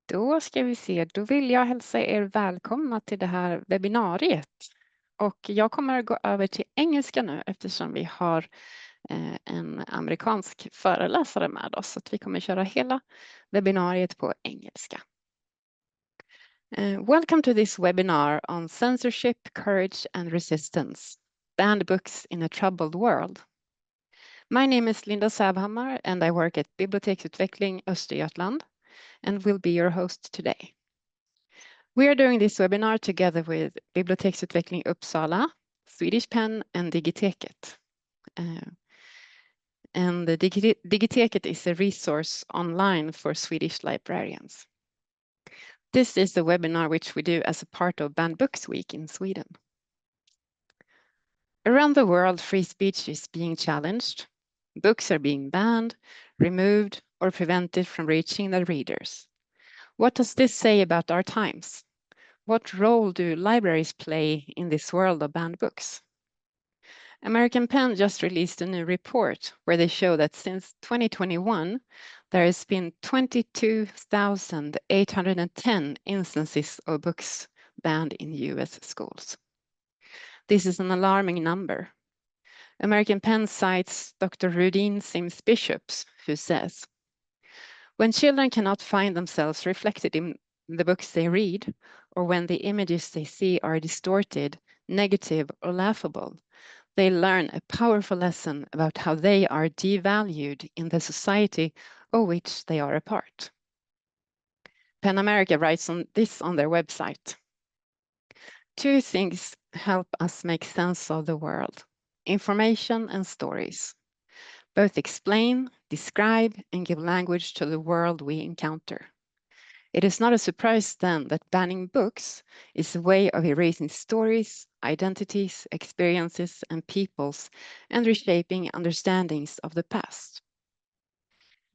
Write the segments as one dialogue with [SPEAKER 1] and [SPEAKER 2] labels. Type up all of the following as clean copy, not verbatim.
[SPEAKER 1] Då ska vi se, då vill jag hälsa er välkomna till det här webbinariet. Och jag kommer att gå över till engelska nu eftersom vi har en amerikansk föreläsare med oss. Så att vi kommer köra hela webbinariet på engelska. Welcome to this webinar on censorship, courage and resistance. Banned books in a troubled world. My name is Linda Sävhammar and I work at Biblioteksutveckling Östergötland and will be your host today. We are doing this webinar together with Biblioteksutveckling Uppsala, Svenska PEN and Digiteket. And the Digiteket is a resource online for Swedish librarians. This is the webinar which we do as a part of Banned Books Week in Sweden. Around the world, free speech is being challenged. Books are being banned, removed, or prevented from reaching their readers. What does this say about our times? What role do libraries play in this world of banned books? American PEN just released a new report where they show that since 2021, there has been 22,810 instances of books banned in US schools. This is an alarming number. American PEN cites Dr. Rudine Sims Bishops, who says, when children cannot find themselves reflected in the books they read, or when the images they see are distorted, negative, or laughable, they learn a powerful lesson about how they are devalued in the society of which they are a part. PEN America writes on this on their website. Two things help us make sense of the world: information and stories. Both explain, describe, and give language to the world we encounter. It is not a surprise then that banning books is a way of erasing stories, identities, experiences, and peoples, and reshaping understandings of the past.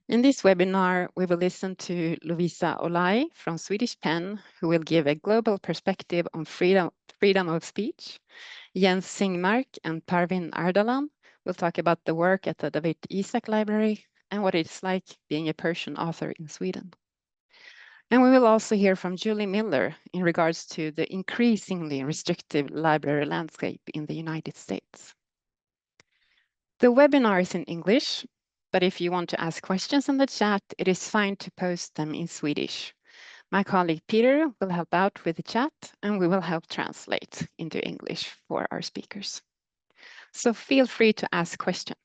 [SPEAKER 1] In this webinar, we will listen to Lovisa Olai from Swedish PEN, who will give a global perspective on freedom of speech. Jens Singmark and Parvin Ardalan will talk about the work at the Dawit Isaak Library and what it's like being a Persian author in Sweden. And we will also hear from Julie Miller in regards to the increasingly restrictive library landscape in the United States. The webinar is in English, but if you want to ask questions in the chat, it is fine to post them in Swedish. My colleague Peter will help out with the chat and we will help translate into English for our speakers. So feel free to ask questions.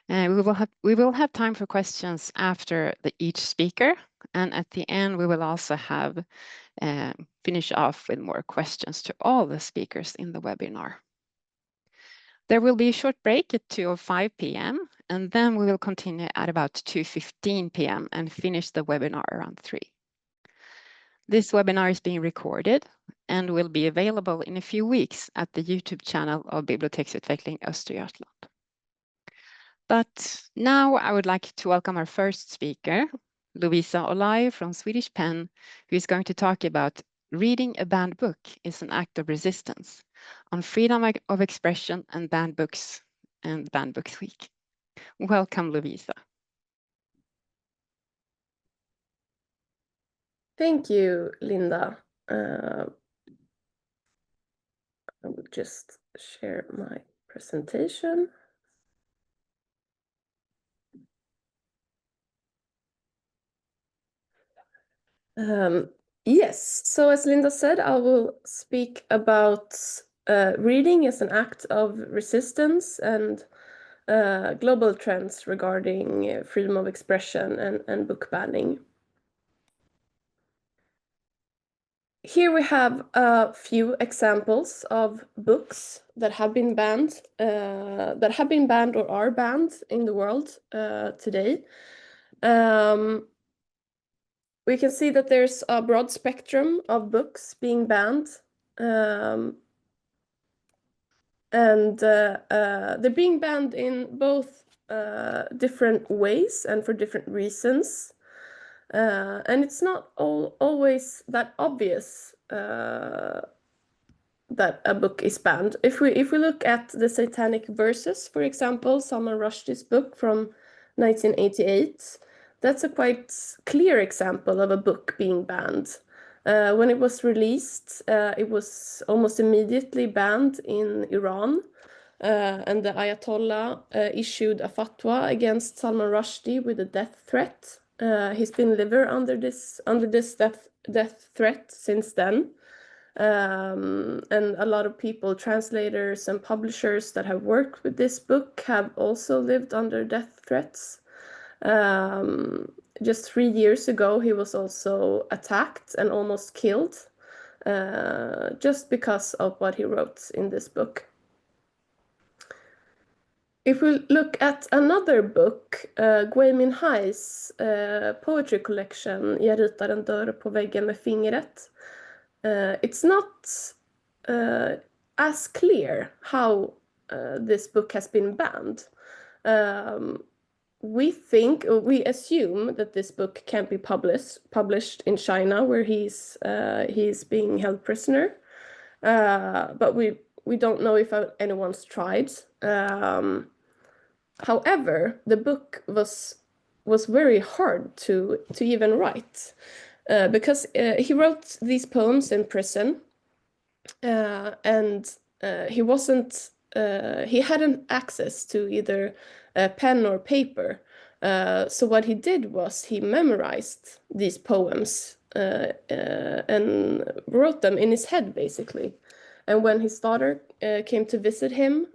[SPEAKER 1] We will have time for questions after each speaker, and at the end we will also have finish off with more questions to all the speakers in the webinar. There will be a short break at 2:05 p.m. and then we will continue at about 2:15 p.m. and finish the webinar around 3. This webinar is being recorded and will be available in a few weeks at the YouTube channel of Biblioteksutveckling Östergötland. But now I would like to welcome our first speaker, Lovisa Olai from Swedish PEN, who is going to talk about reading a banned book is an act of resistance on freedom of expression and banned books and Banned Books Week. Welcome, Lovisa.
[SPEAKER 2] Thank you, Linda. I will just share my presentation. Yes, so as Linda said, I will speak about reading as an act of resistance and global trends regarding freedom of expression and book banning. Here we have a few examples of books that have been banned, or are banned in the world today. We can see that there's a broad spectrum of books being banned, and they're being banned in both different ways and for different reasons. And it's not always that obvious that a book is banned. If we look at the Satanic Verses, for example, Salman Rushdie's book from 1988, that's a quite clear example of a book being banned. When it was released, it was almost immediately banned in Iran, and the Ayatollah issued a fatwa against Salman Rushdie with a death threat. He's been living under this death threat since then. And a lot of people, translators and publishers that have worked with this book have also lived under death threats. Just 3 years ago, he was also attacked and almost killed just because of what he wrote in this book. If we look at another book, Gui Minhai's poetry collection, Jag ritar en dörr på väggen med fingret, it's not as clear how this book has been banned. We assume that this book can't be published in China, where he's being held prisoner, but we don't know if anyone's tried. However, the book was very hard to even write, because he wrote these poems in prison, and he hadn't access to either pen or paper. So what he did was he memorized these poems and wrote them in his head, basically. And when his daughter came to visit him,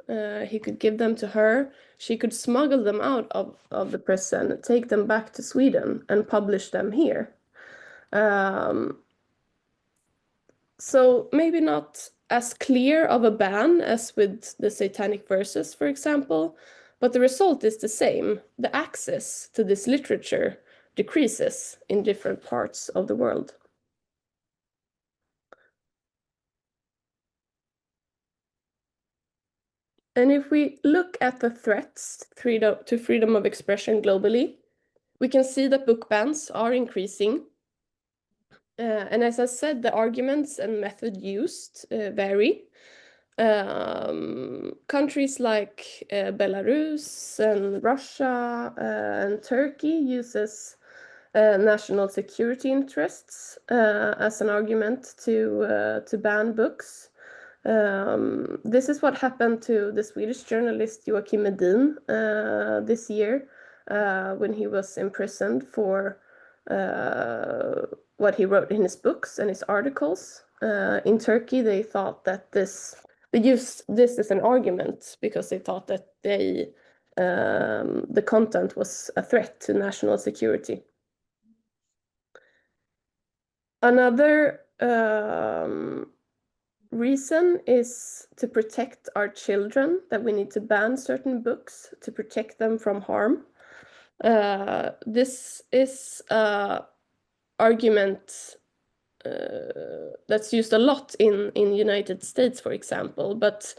[SPEAKER 2] he could give them to her. She could smuggle them out of the prison, take them back to Sweden, and publish them here. So maybe not as clear of a ban as with the Satanic Verses, for example, but the result is the same. The access to this literature decreases in different parts of the world. And if we look at the threats to freedom of expression globally, we can see that book bans are increasing. And as I said, the arguments and method used vary. Countries like Belarus and Russia and Turkey uses national security interests as an argument to ban books. This is what happened to the Swedish journalist Joakim Edin this year when he was imprisoned for what he wrote in his books and his articles. In Turkey, they thought that they used this as an argument because they thought that the content was a threat to national security. Another reason is to protect our children, that we need to ban certain books to protect them from harm. This is an argument that's used a lot in United States, for example, but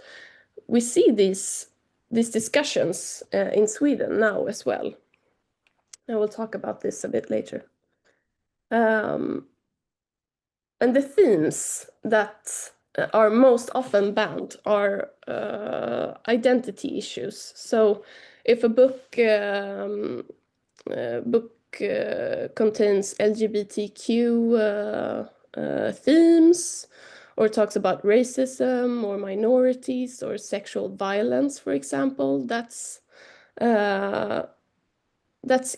[SPEAKER 2] we see these discussions in Sweden now as well. I will talk about this a bit later. And the themes that are most often banned are identity issues. So if a book contains LGBTQ themes, or talks about racism or minorities or sexual violence, for example, that's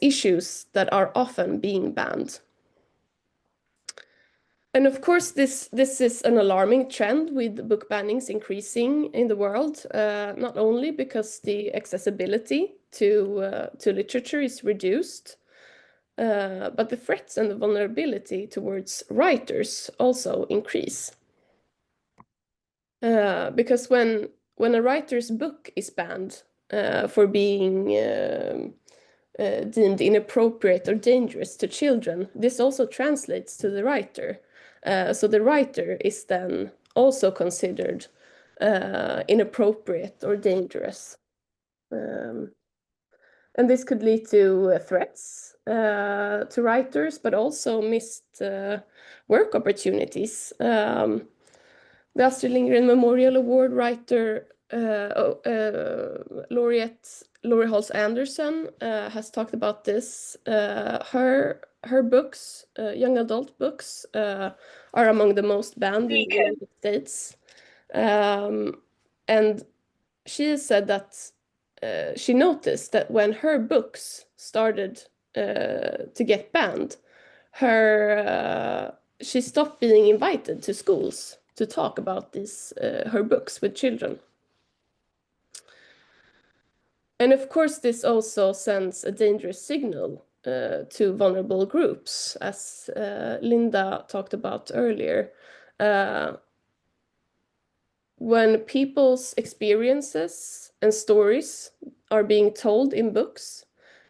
[SPEAKER 2] issues that are often being banned. And of course, this is an alarming trend, with book bannings increasing in the world, not only because the accessibility to literature is reduced, but the threats and the vulnerability towards writers also increase. Because when a writer's book is banned for being deemed inappropriate or dangerous to children, this also translates to the writer. So the writer is then also considered inappropriate or dangerous. And this could lead to threats to writers, but also missed work opportunities. The Astrid Lindgren Memorial Award writer Laurie Halse Anderson has talked about this. Her books, young adult books, are among the most banned in the United States. And she has said that she noticed that when her books started to get banned, she stopped being invited to schools to talk about these her books with children. And of course, this also sends a dangerous signal to vulnerable groups, as Linda talked about earlier. When people's experiences and stories are being told in books,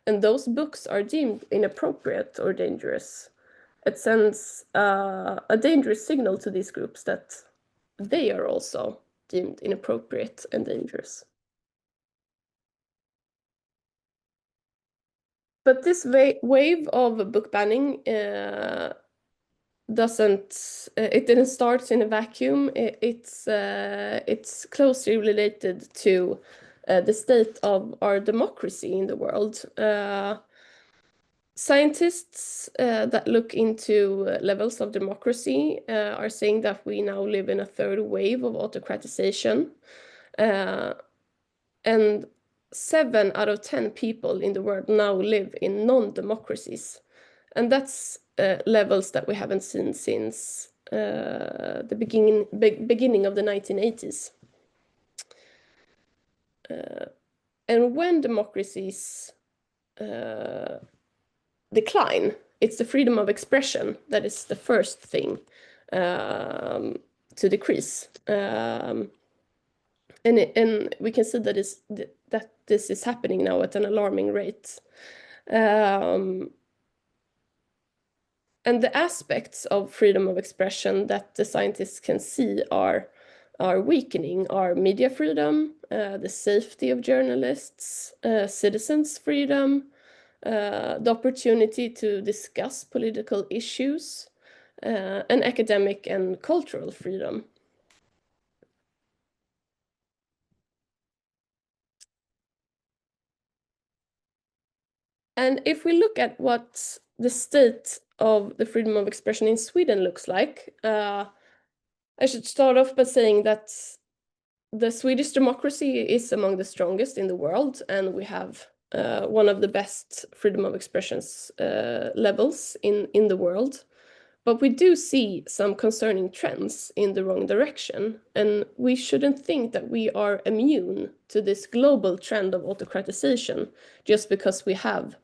[SPEAKER 2] and those books are deemed inappropriate or dangerous, it sends a dangerous signal to these groups that they are also deemed inappropriate and dangerous. But this wave of book banning it didn't start in a vacuum. It's closely related to the state of our democracy in the world. Scientists that look into levels of democracy are saying that we now live in a third wave of autocratization. And 7 out of 10 people in the world now live in non-democracies. And that's levels that we haven't seen since the beginning of the 1980s. And when democracies decline, it's the freedom of expression that is the first thing to decrease. And we can see that this is happening now at an alarming rate. And the aspects of freedom of expression that the scientists can see are weakening are media freedom, the safety of journalists, citizens' freedom, the opportunity to discuss political issues, and academic and cultural freedom. And if we look at what the state of the freedom of expression in Sweden looks like, I should start off by saying that the Swedish democracy is among the strongest in the world, and we have one of the best freedom of expressions levels in the world. But we do see some concerning trends in the wrong direction, and we shouldn't think that we are immune to this global trend of autocratization just because we have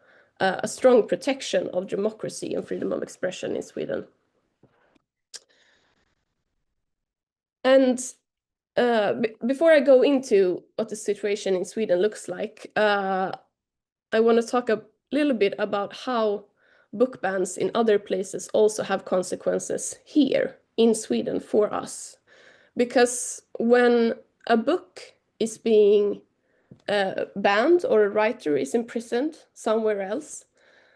[SPEAKER 2] a strong protection of democracy and freedom of expression in Sweden. And before I go into what the situation in Sweden looks like, I want to talk a little bit about how book bans in other places also have consequences here in Sweden for us. Because when a book is being banned or a writer is imprisoned somewhere else,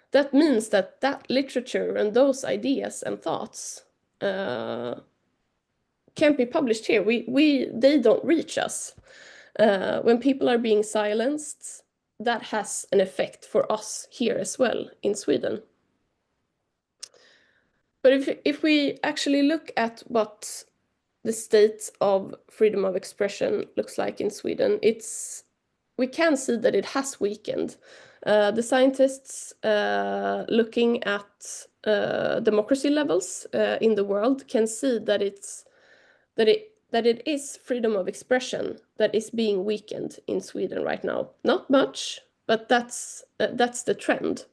[SPEAKER 2] that means that that literature and those ideas and thoughts can't be published here. They don't reach us. When people are being silenced, that has an effect for us here as well in Sweden. But if we actually look at what the state of freedom of expression looks like in Sweden, we can see that it has weakened. The scientists looking at democracy levels in the world can see that it is freedom of expression that is being weakened in Sweden right now. Not much, but that's the trend.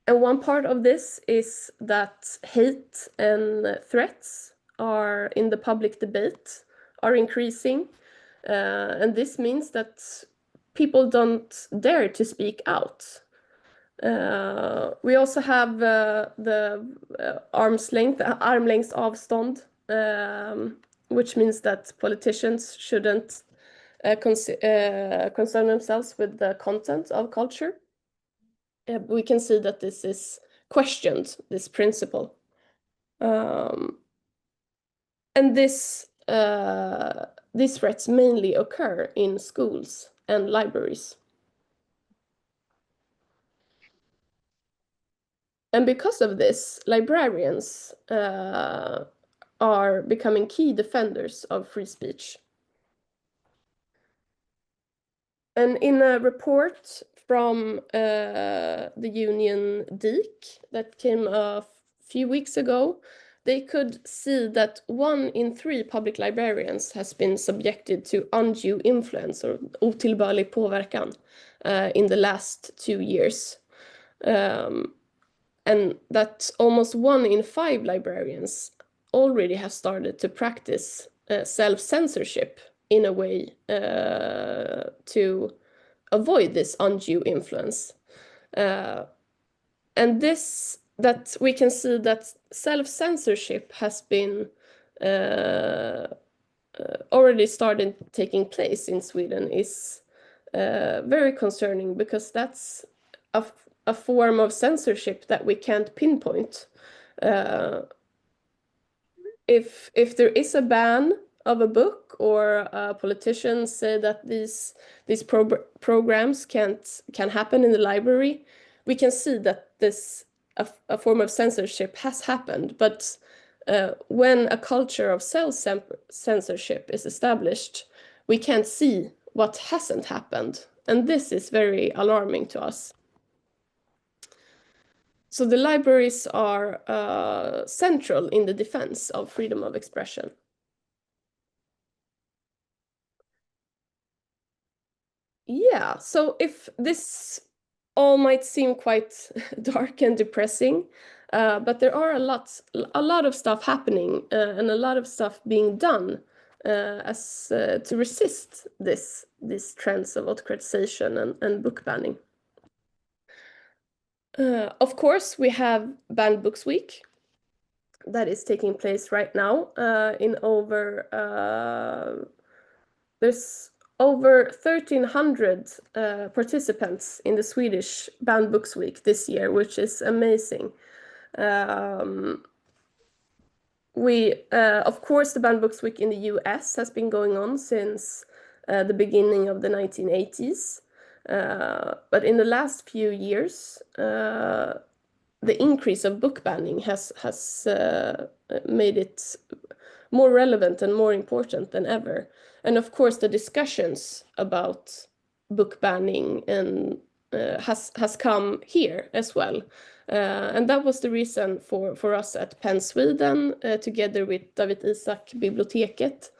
[SPEAKER 2] And one part of this is that hate and threats are in the public debate are increasing. And this means that people don't dare to speak out. We also have the armlängds avstånd, which means that politicians shouldn't concern themselves with the content of culture. We can see that this is questioned, this principle. And this these threats mainly occur in schools and libraries. And because of this, librarians are becoming key defenders of free speech. And in a report from the union DIK that came a few weeks ago, they could see that 1 in 3 public librarians has been subjected to undue influence or otillbörlig påverkan in the last 2 years. And that almost 1 in 5 librarians already have started to practice self-censorship in a way to avoid this undue influence. And that we can see that self-censorship has been already started taking place in Sweden is very concerning, because that's a form of censorship that we can't pinpoint. If there is a ban of a book, or politicians say that these programs can happen in the library, we can see that a form of censorship has happened. But when a culture of self-censorship is established, we can't see what hasn't happened. And this is very alarming to us. So the libraries are central in the defense of freedom of expression. Yeah, so if this all might seem quite dark and depressing, but there are a lot of stuff happening and a lot of stuff being done to resist these trends of autocratization and book banning. Of course, we have Banned Books Week that is taking place right now there's over 1,300 participants in the Swedish Banned Books Week this year, which is amazing. Of course, the Banned Books Week in the US has been going on since the beginning of the 1980s. But in the last few years, the increase of book banning has made it more relevant and more important than ever. And of course, the discussions about book banning and has come here as well. And that was the reason for us at PEN Sweden, together with Dawit Isaak-bibliotekets,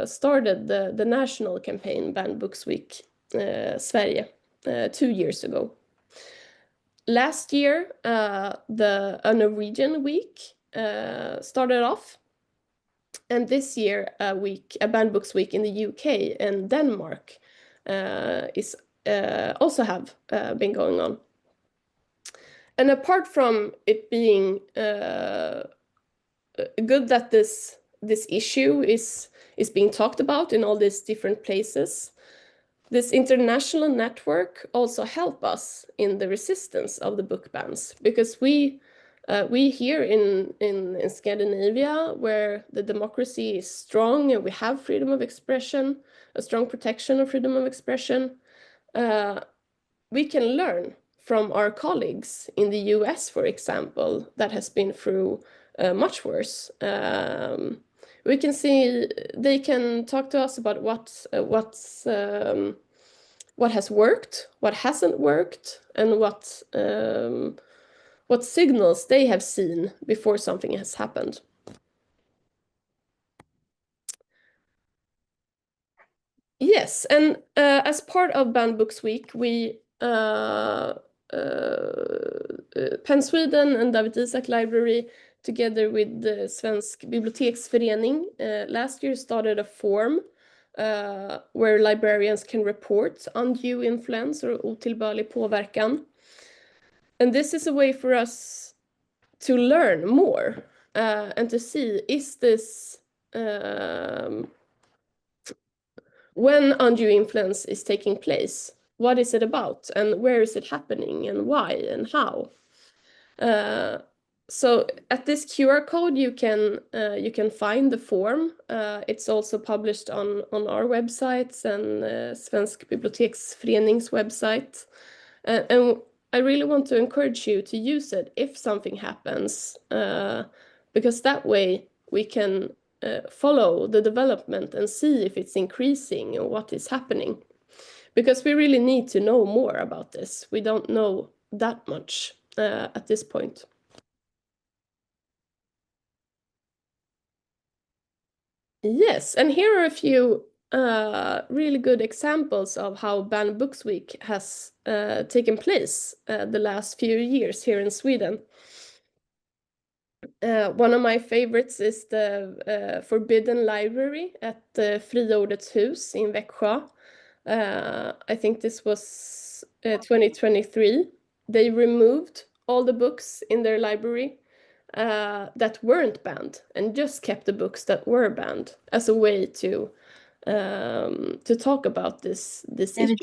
[SPEAKER 2] started the national campaign Banned Books Week Sverige 2 years ago. Last year, a Norwegian week started off, and this year a Banned Books Week in the UK and Denmark is also have been going on. And apart from it being good that this issue is being talked about in all these different places, this international network also help us in the resistance of the book bans, because we here in Scandinavia, where the democracy is strong and we have freedom of expression, a strong protection of freedom of expression, we can learn from our colleagues in the US, for example, that has been through much worse. We can see they can talk to us about what has worked, what hasn't worked, and what signals they have seen before something has happened. Yes, and as part of Banned Books Week, we PEN Sweden and Dawit Isaak Library, together with the Svenska PEN, last year started a form where librarians can report undue influence or otillbörlig påverkan. And this is a way for us to learn more and to see, is this when undue influence is taking place, what is it about, and where is it happening, and why, and how? So at this QR code, you can find the form. It's also published on our websites and Svenska PEN's website. And I really want to encourage you to use it if something happens, because that way we can follow the development and see if it's increasing and what is happening. Because we really need to know more about this. We don't know that much at this point. Yes, and here are a few really good examples of how Banned Books Week has taken place the last few years here in Sweden. One of my favorites is the Forbidden Library at the Fria Ordets hus in Växjö. I think this was 2023. They removed all the books in their library that weren't banned and just kept the books that were banned as a way to talk about this issue.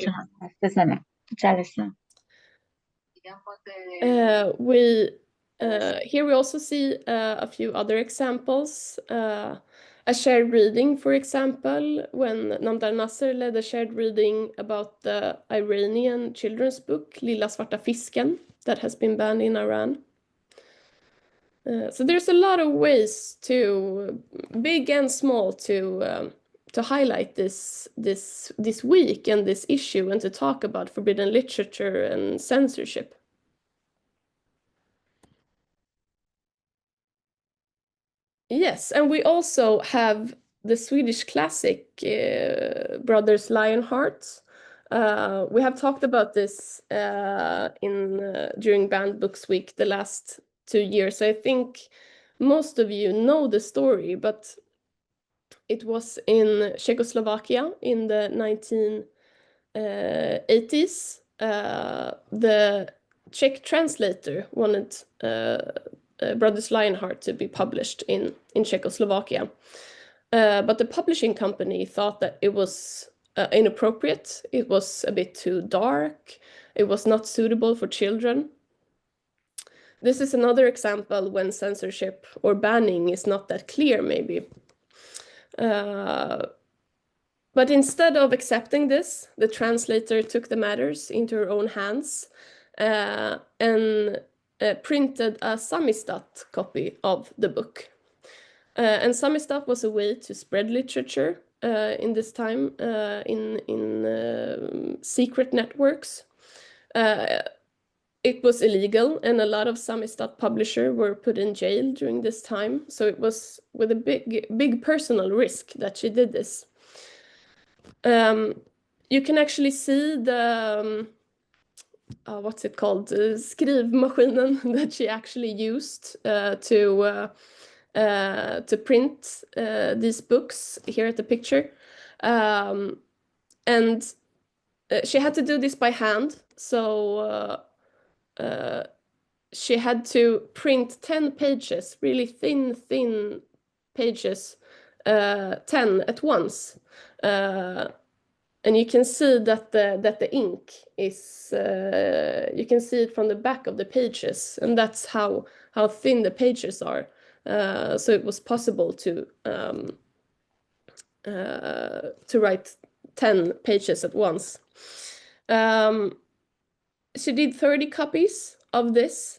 [SPEAKER 2] Here we also see a few other examples. A shared reading, for example, when Namdar Nasser led a shared reading about the Iranian children's book, Lilla svarta fisken, that has been banned in Iran. So there's a lot of ways to, big and small, to highlight this week and this issue and to talk about forbidden literature and censorship. Yes, and we also have the Swedish classic Brothers Lionheart. We have talked about this during Banned Books Week the last 2 years. I think most of you know the story, but it was in Czechoslovakia in the 1980s. The Czech translator wanted Brothers Lionheart to be published in Czechoslovakia. But the publishing company thought that it was inappropriate. It was a bit too dark. It was not suitable for children. This is another example when censorship or banning is not that clear, maybe. But instead of accepting this, the translator took the matters into her own hands and printed a samizdat copy of the book. And samizdat was a way to spread literature in this time in secret networks. It was illegal, and a lot of samizdat publishers were put in jail during this time. So it was with a big personal risk that she did this. You can actually see the what's it called? Skrivmaskinen that she actually used to print these books here at the picture. And she had to do this by hand. So she had to print 10 pages, really thin pages, 10 at once. And you can see that the ink is, you can see it from the back of the pages, and that's how thin the pages are. So it was possible to write 10 pages at once. She did 30 copies of this,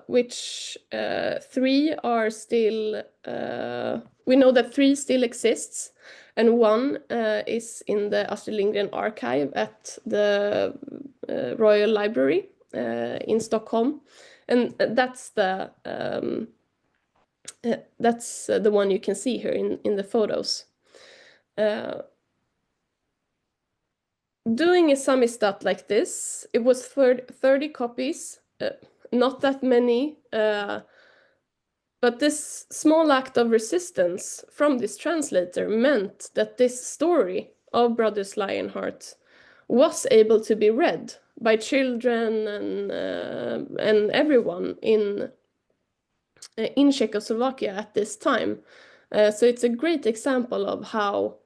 [SPEAKER 2] which 3 are still, we know that 3 still exists, and 1 is in the Astrid Lindgren archive at the Royal Library in Stockholm, and that's the one you can see here in the photos. Doing a samizdat like this, it was 30 copies, not that many, but this small act of resistance from this translator meant that this story of Brothers Lionheart was able to be read by children and everyone in Czechoslovakia at this time. So it's a great example of how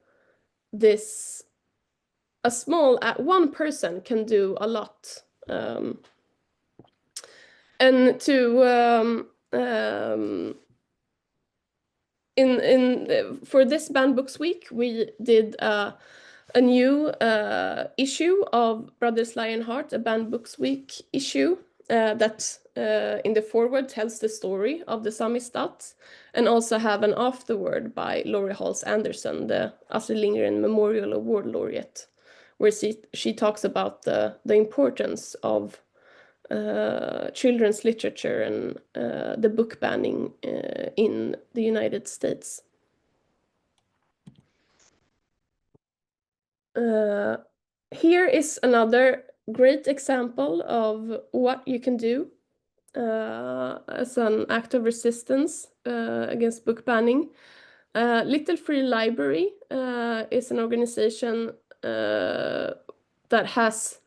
[SPEAKER 2] one person can do a lot. And to For this Banned Books Week, we did a new issue of Brothers Lionheart, a Banned Books Week issue that in the forward tells the story of the Samistat, and also have an afterword by Laurie Halse Anderson, the Astrid Lindgren Memorial Award laureate, where she talks about the importance of children's literature and the book banning in the United States. Here is another great example of what you can do as an act of resistance against book banning. Little Free Library is an organization that has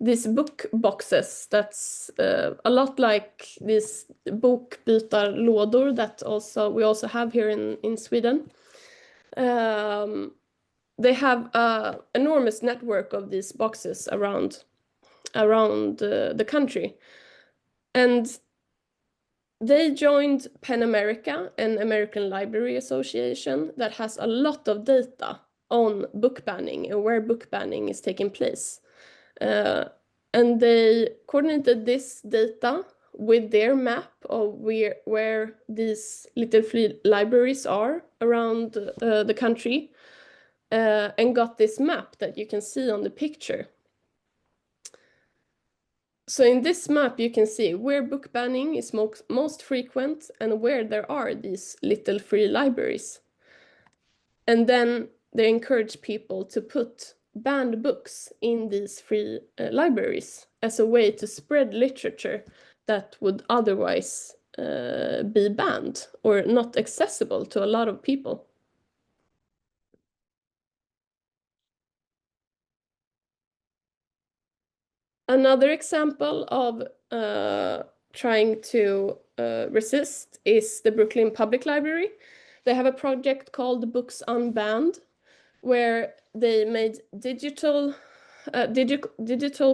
[SPEAKER 2] these book boxes that's a lot like these bokbytarlådor that we also have here in Sweden. They have an enormous network of these boxes around the country. And they joined PEN America, an American Library Association that has a lot of data on book banning and where book banning is taking place. And they coordinated this data with their map of where these little free libraries are around the country, and got this map that you can see on the picture. So in this map, you can see where book banning is most frequent and where there are these little free libraries. And then they encourage people to put banned books in these free libraries as a way to spread literature that would otherwise be banned or not accessible to a lot of people. Another example of trying to resist is the Brooklyn Public Library. They have a project called Books Unbanned, where they made digital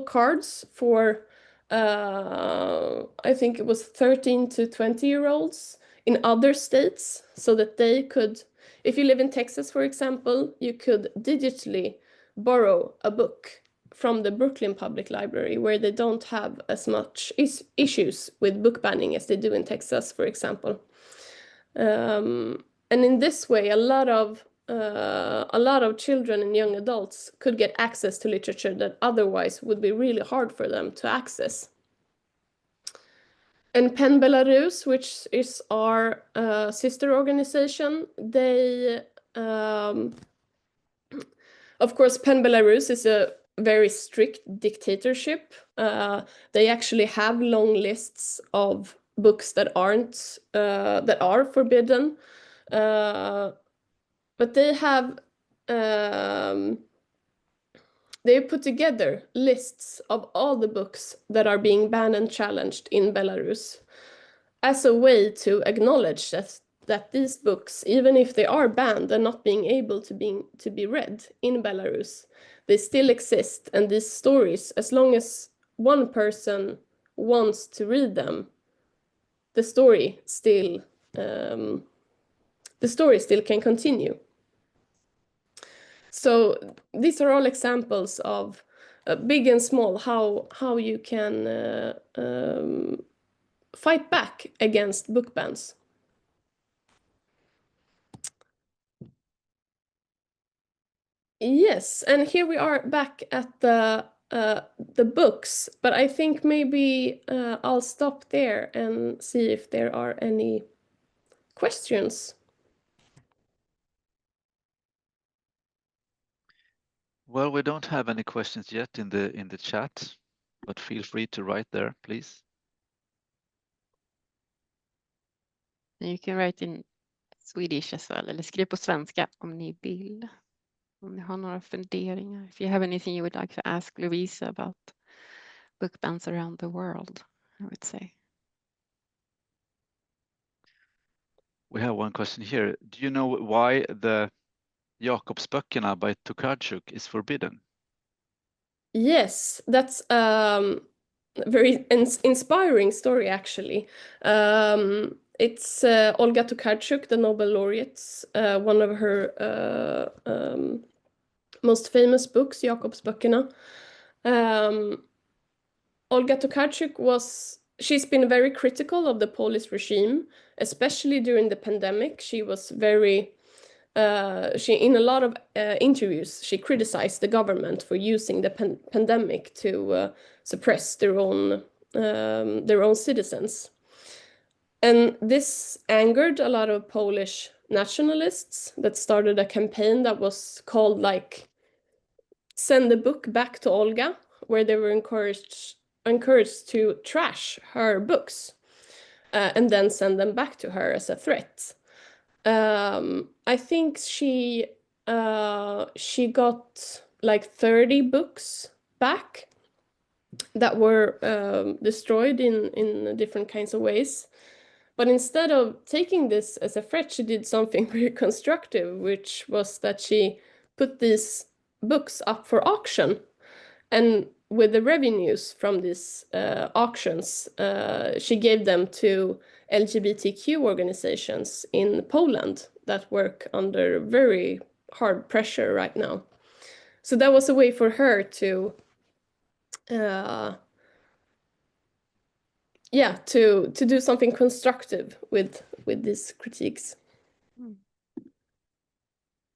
[SPEAKER 2] cards for I think it was 13 to 20-year-olds in other states, so that they could, if you live in Texas, for example, you could digitally borrow a book from the Brooklyn Public Library, where they don't have as much issues with book banning as they do in Texas, for example. And in this way, a lot of children and young adults could get access to literature that otherwise would be really hard for them to access. And PEN Belarus, which is our sister organization, they, of course, PEN Belarus is a very strict dictatorship. They actually have long lists of books that are forbidden. But they have they put together lists of all the books that are being banned and challenged in Belarus as a way to acknowledge that these books, even if they are banned and not being able to be read in Belarus, they still exist. And these stories, as long as one person wants to read them, the story still can continue. So these are all examples of big and small, how you can fight back against book bans. Yes, and here we are back at the books, but I think maybe I'll stop there and see if there are any questions.
[SPEAKER 3] Well, we don't have any questions yet in the chat, but feel free to write there, please.
[SPEAKER 1] You can write in Swedish as well, eller skriv på svenska om ni vill. Om ni har några funderingar. If you have anything you would like to ask Lovisa about book bans around the world, I would say.
[SPEAKER 3] We have one question here. Do you know why the Jakobsböckerna by Tokarczuk is forbidden?
[SPEAKER 2] Yes, that's very inspiring story, actually. It's Olga Tokarczuk, the Nobel laureate, one of her most famous books, Jakobsböckerna. Olga Tokarczuk she's been very critical of the Polish regime, especially during the pandemic. She was very, in a lot of interviews, she criticized the government for using the pandemic to suppress their own citizens. And this angered a lot of Polish nationalists that started a campaign that was called like Send the Book Back to Olga, where they were encouraged to trash her books and then send them back to her as a threat. I think she got like 30 books back that were destroyed in different kinds of ways. But instead of taking this as a threat, she did something very constructive, which was that she put these books up for auction. And with the revenues from these auctions, she gave them to LGBTQ organizations in Poland that work under very hard pressure right now. So that was a way for her to do something constructive with these critiques.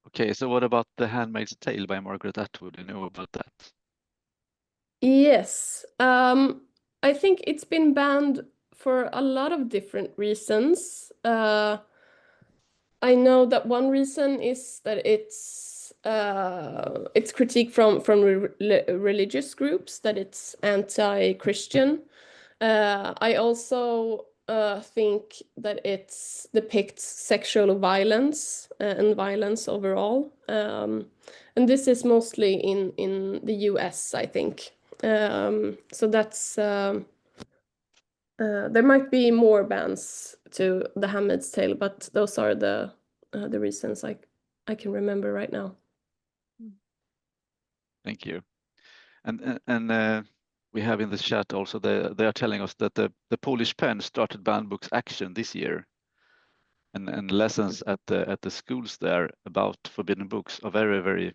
[SPEAKER 3] Okay, so what about The Handmaid's Tale by Margaret Atwood? Do you know about that?
[SPEAKER 2] Yes, I think it's been banned for a lot of different reasons. I know that one reason is that it's critique from religious groups, that it's anti-Christian. I also think that it depicts sexual violence and violence overall. And this is mostly in the US, I think. So that's there might be more bans to The Handmaid's Tale, but those are the reasons I can remember right now.
[SPEAKER 3] Thank you. And we have in the chat also they are telling us that the Polish PEN started Banned Books action this year, and lessons at the schools there about forbidden books are very, very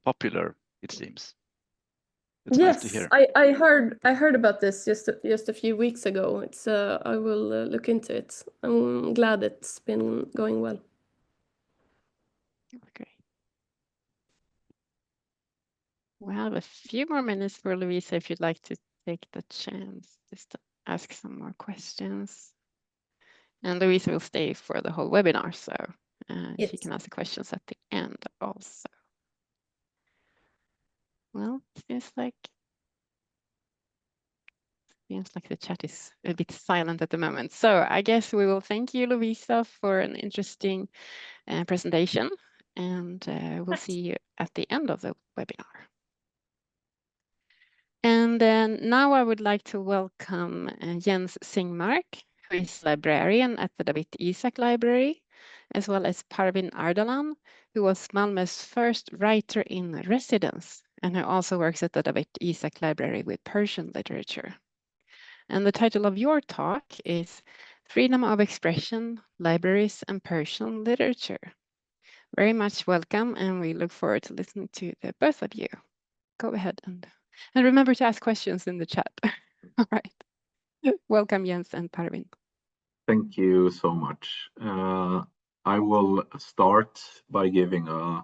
[SPEAKER 3] popular, it seems. It's
[SPEAKER 2] yes,
[SPEAKER 3] nice to hear.
[SPEAKER 2] I heard about this just a few weeks ago. It's I will look into it. I'm glad it's been going well.
[SPEAKER 1] Great. We have a few more minutes for Lovisa if you'd like to take the chance just to ask some more questions. And Lovisa will stay for the whole webinar, so
[SPEAKER 2] Yes.
[SPEAKER 1] she can ask the questions at the end also. Well, it seems like the chat is a bit silent at the moment. So I guess we will thank you, Lovisa, for an interesting presentation, and we'll see you at the end of the webinar. And now I would like to welcome Jens Singmark, who is librarian at the Dawit Isaak Library, as well as Parvin Ardalan, who was Malmö's first writer in residence, and who also works at the Dawit Isaak Library with Persian literature. And the title of your talk is Freedom of Expression, Libraries and Persian Literature. Very much welcome, and we look forward to listening to the both of you. Go ahead and remember to ask questions in the chat. All right. Welcome, Jens and Parvin.
[SPEAKER 4] Thank you so much. I will start by giving a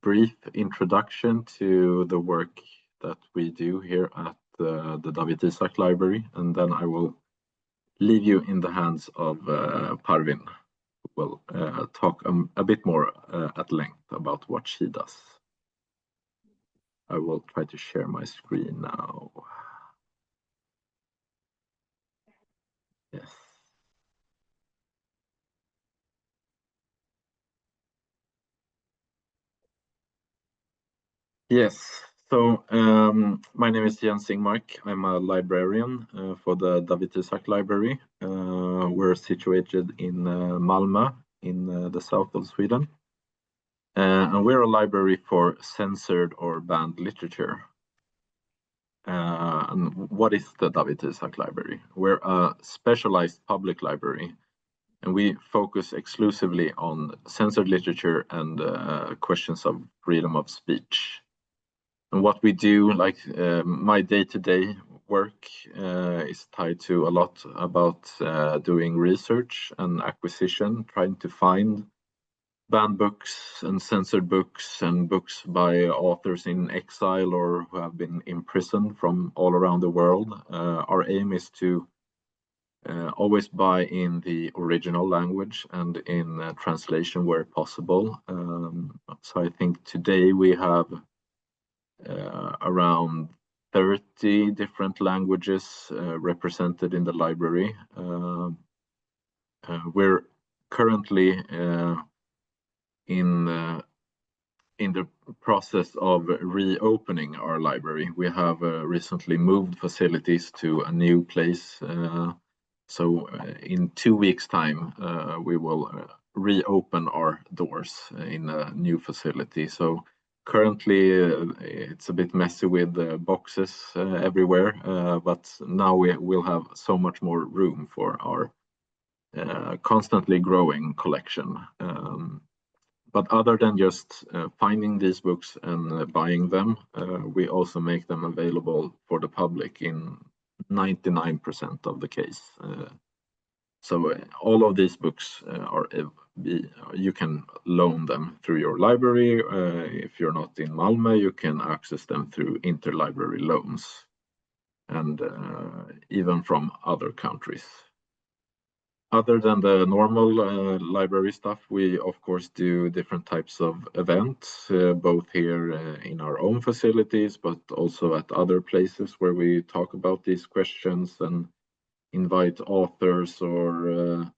[SPEAKER 4] brief introduction to the work that we do here at the Dawit Isaak Library, and then I will leave you in the hands of Parvin, who will talk a bit more at length about what she does. I will try to share my screen now. Yes. Yes, so my name is Jens Singmark. I'm a librarian for the Dawit Isaak Library. We're situated in Malmö, in the south of Sweden. And we're a library for censored or banned literature. And what is the Dawit Isaak Library? We're a specialized public library, and we focus exclusively on censored literature and questions of freedom of speech. And what we do, like my day-to-day work is tied to a lot about doing research and acquisition, trying to find banned books and censored books and books by authors in exile or who have been imprisoned from all around the world. Our aim is to always buy in the original language and in translation where possible. So I think today we have around 30 different languages represented in the library. We're currently in the process of reopening our library. We have recently moved facilities to a new place. So in 2 weeks' time, we will reopen our doors in a new facility. So currently, it's a bit messy with boxes everywhere, but now we will have so much more room for our constantly growing collection. But other than just finding these books and buying them, we also make them available for the public in 99% of the case. So all of these books you can loan them through your library. If you're not in Malmö, you can access them through interlibrary loans, and even from other countries. Other than the normal library stuff, we of course do different types of events, both here in our own facilities, but also at other places where we talk about these questions and invite authors or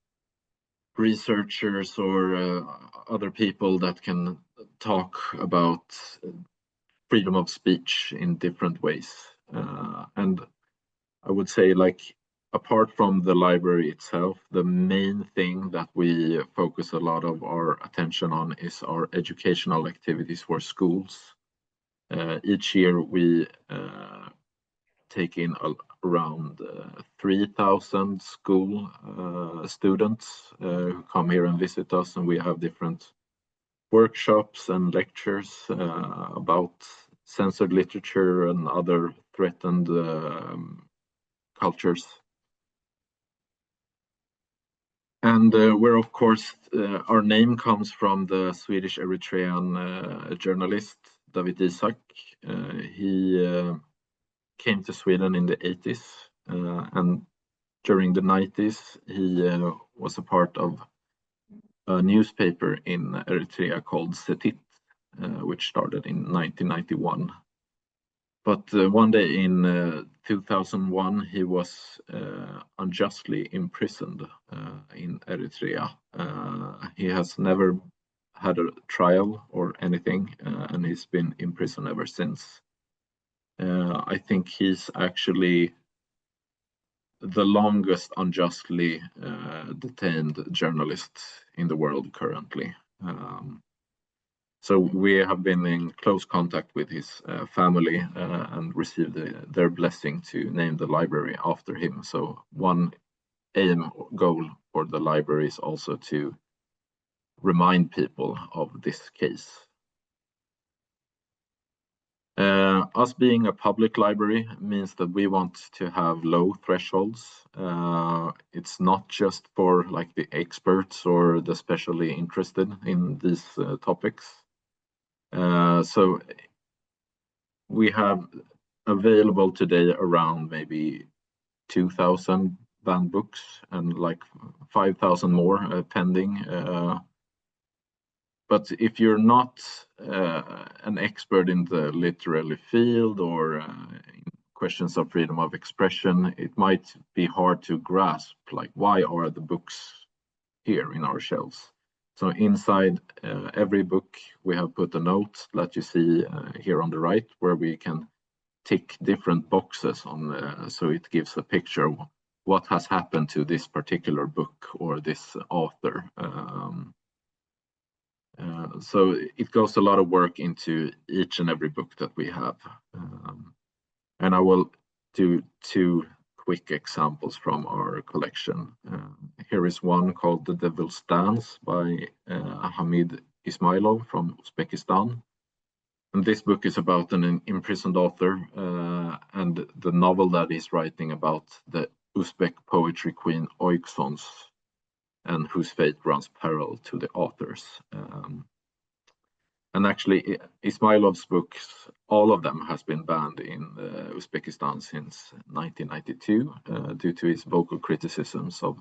[SPEAKER 4] researchers or other people that can talk about freedom of speech in different ways. And I would say, like, apart from the library itself, the main thing that we focus a lot of our attention on is our educational activities for schools. Each year we take in around 3,000 school students who come here and visit us, and we have different workshops and lectures about censored literature and other threatened cultures. And where, of course, our name comes from the Swedish Eritrean journalist Dawit Isaak. He came to Sweden in the 80s, and during the 90s, he was a part of a newspaper in Eritrea called Setit, which started in 1991. But one day in 2001, he was unjustly imprisoned in Eritrea. He has never had a trial or anything, and he's been in prison ever since. I think he's actually the longest unjustly detained journalist in the world currently. So we have been in close contact with his family and received their blessing to name the library after him. So one goal for the library is also to remind people of this case. Us being a public library means that we want to have low thresholds. It's not just for like the experts or the specially interested in these topics. So we have available today around maybe 2,000 banned books and like 5,000 more pending. But if you're not an expert in the literary field or in questions of freedom of expression, it might be hard to grasp, like, why are the books here in our shelves? So inside every book, we have put a note that you see here on the right, where we can tick different boxes on, so it gives a picture of what has happened to this particular book or this author. So it goes a lot of work into each and every book that we have. And I will do 2 quick examples from our collection. Here is one called The Devil's Dance by Hamid Ismailov from Uzbekistan. And this book is about an imprisoned author and the novel that he's writing about the Uzbek poetry queen Oiksons, and whose fate runs parallel to the author's. And actually, Ismailov's books, all of them has been banned in Uzbekistan since 1992 due to his vocal criticisms of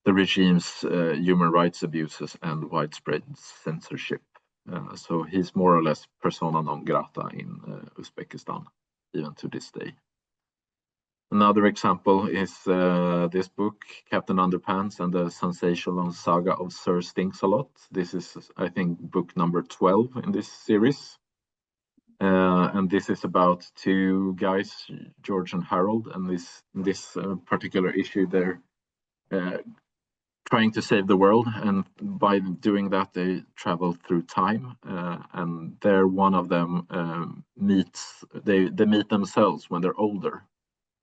[SPEAKER 4] the regime's human rights abuses and widespread censorship. So he's more or less persona non grata in Uzbekistan, even to this day. Another example is this book, Captain Underpants and the Sensational Saga of Sir Stinks-a-Lot. This is, I think, book number 12 in this series. And this is about 2 guys, George and Harold, and this particular issue, they're trying to save the world, and by doing that they travel through time, and there one of them they meet themselves when they're older,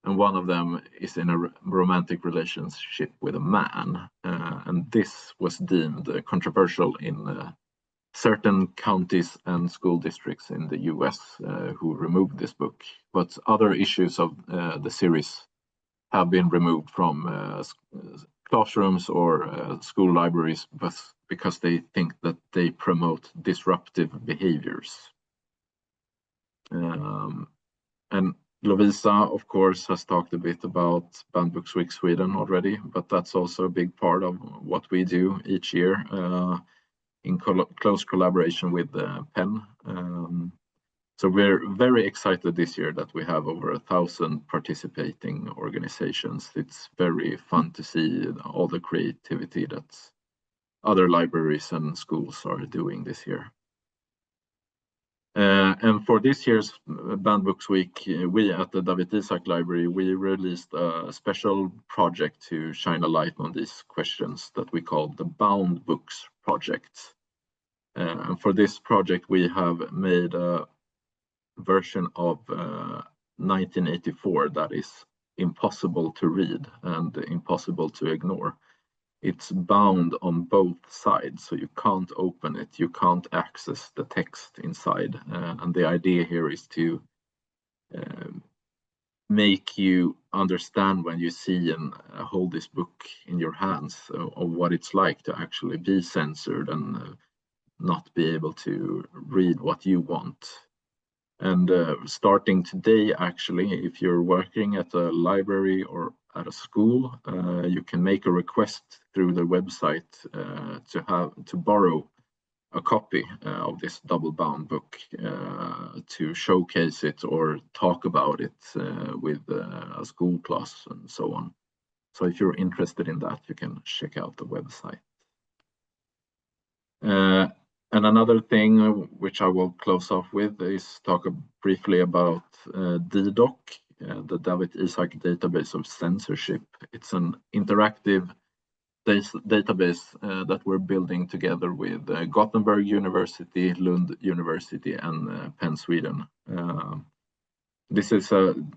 [SPEAKER 4] and one of them is in a romantic relationship with a man, and this was deemed controversial in certain counties and school districts in the US who removed this book. But other issues of the series have been removed from classrooms or school libraries, but because they think that they promote disruptive behaviors. And Lovisa, of course, has talked a bit about Banned Books Week Sweden already, but that's also a big part of what we do each year in close collaboration with PEN. So we're very excited this year that we have over 1,000 participating organizations. It's very fun to see all the creativity that other libraries and schools are doing this year. And for this year's Banned Books Week, we at the Dawit Isaak Library, we released a special project to shine a light on these questions that we call the Bound Books Project. And for this project, we have made a version of 1984 that is impossible to read and impossible to ignore. It's bound on both sides, so you can't open it, you can't access the text inside. And the idea here is to make you understand when you see and hold this book in your hands of what it's like to actually be censored and not be able to read what you want. And starting today, actually, if you're working at a library or at a school, you can make a request through the website to borrow a copy of this double-bound book to showcase it or talk about it with a school class and so on. So if you're interested in that, you can check out the website. And another thing which I will close off with is talk briefly about Idag, the Dawit Isaak database of censorship. It's an interactive database that we're building together with Gothenburg University, Lund University, and Penn Sweden. This is an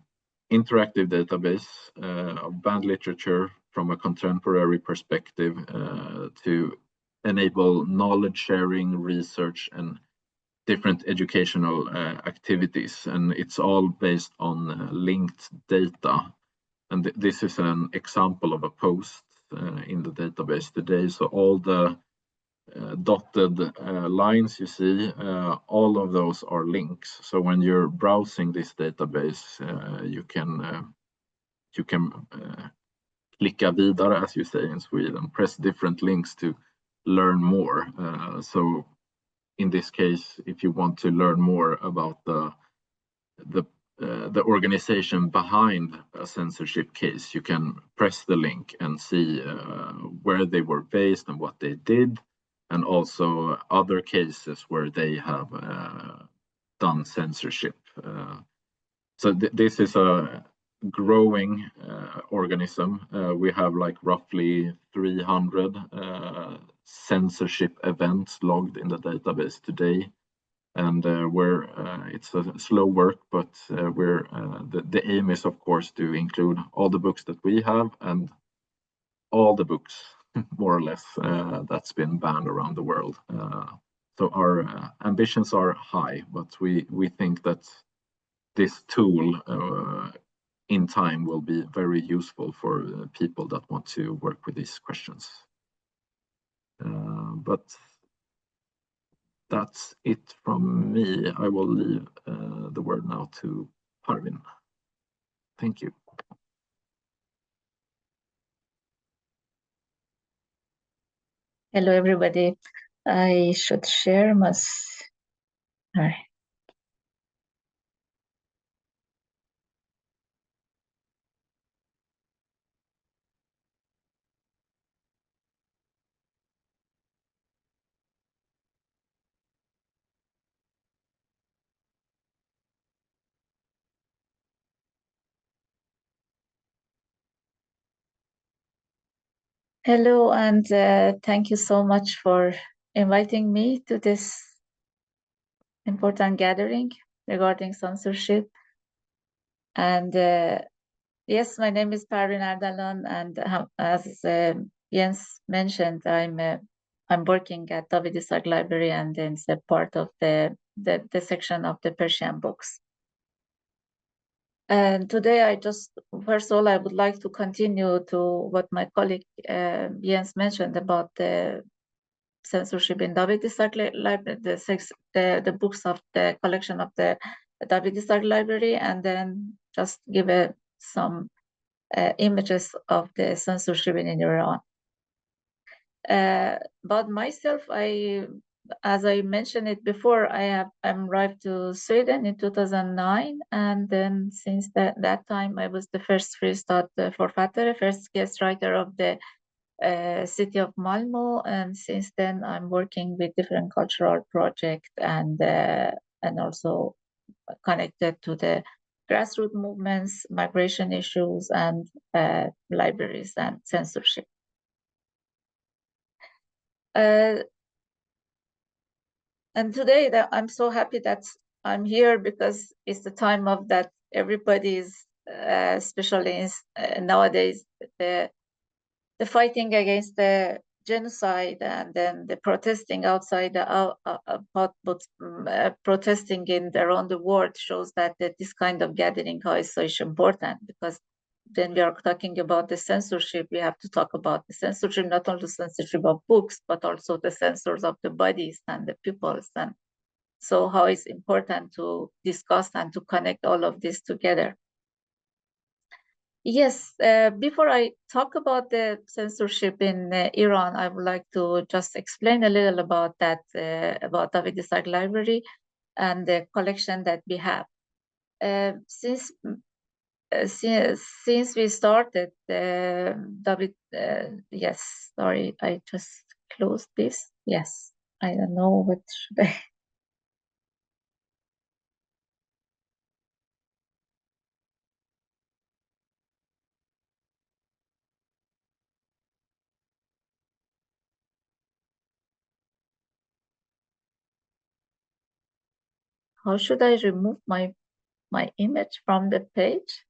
[SPEAKER 4] interactive database of banned literature from a contemporary perspective to enable knowledge sharing, research, and different educational activities. And it's all based on linked data. And this is an example of a post in the database today. So all the dotted lines you see, all of those are links. So when you're browsing this database, you can klicka vidare, as you say in Sweden, press different links to learn more. So in this case, if you want to learn more about the organization behind a censorship case, you can press the link and see where they were based and what they did, and also other cases where they have done censorship. So this is a growing organism. We have like roughly 300 censorship events logged in the database today. and it's a slow work, but the aim is, of course, to include all the books that we have and all the books, more or less, that's been banned around the world. So our ambitions are high, but we think that this tool in time will be very useful for people that want to work with these questions. But that's it from me. I will leave the word now to Parvin. Thank you.
[SPEAKER 5] Hello, everybody. I should share my... Sorry. Hello, and thank you so much for inviting me to this important gathering regarding censorship. And yes, my name is Parvin Ardalan, and as Jens mentioned, I'm working at Dawit Isaak Library, and then it's a part of the section of the Persian books. And today, first of all, I would like to continue to what my colleague Jens mentioned about the censorship in Dawit Isaak Library, the books of the collection of the Dawit Isaak Library, and then just give some images of the censorship in Iran. About myself, as I mentioned it before, I arrived to Sweden in 2009, and then since that time, I was the first fristad författare, first guest writer of the city of Malmö, and since then I'm working with different cultural projects and also connected to the grassroots movements, migration issues, and libraries and censorship. And today I'm so happy that I'm here because it's the time of that everybody is, especially nowadays, the fighting against the genocide and then the protesting outside, protesting around the world shows that this kind of gathering is so important, because when we are talking about the censorship, we have to talk about the censorship, not only the censorship of books, but also the censors of the bodies and the peoples. And so how it's important to discuss and to connect all of this together. Yes, before I talk about the censorship in Iran, I would like to just explain a little about that, about Dawit Isaak Library and the collection that we have. Since we started, Dawit, yes, sorry, I just closed this. Yes, I don't know what should I. How should I remove my image from the page?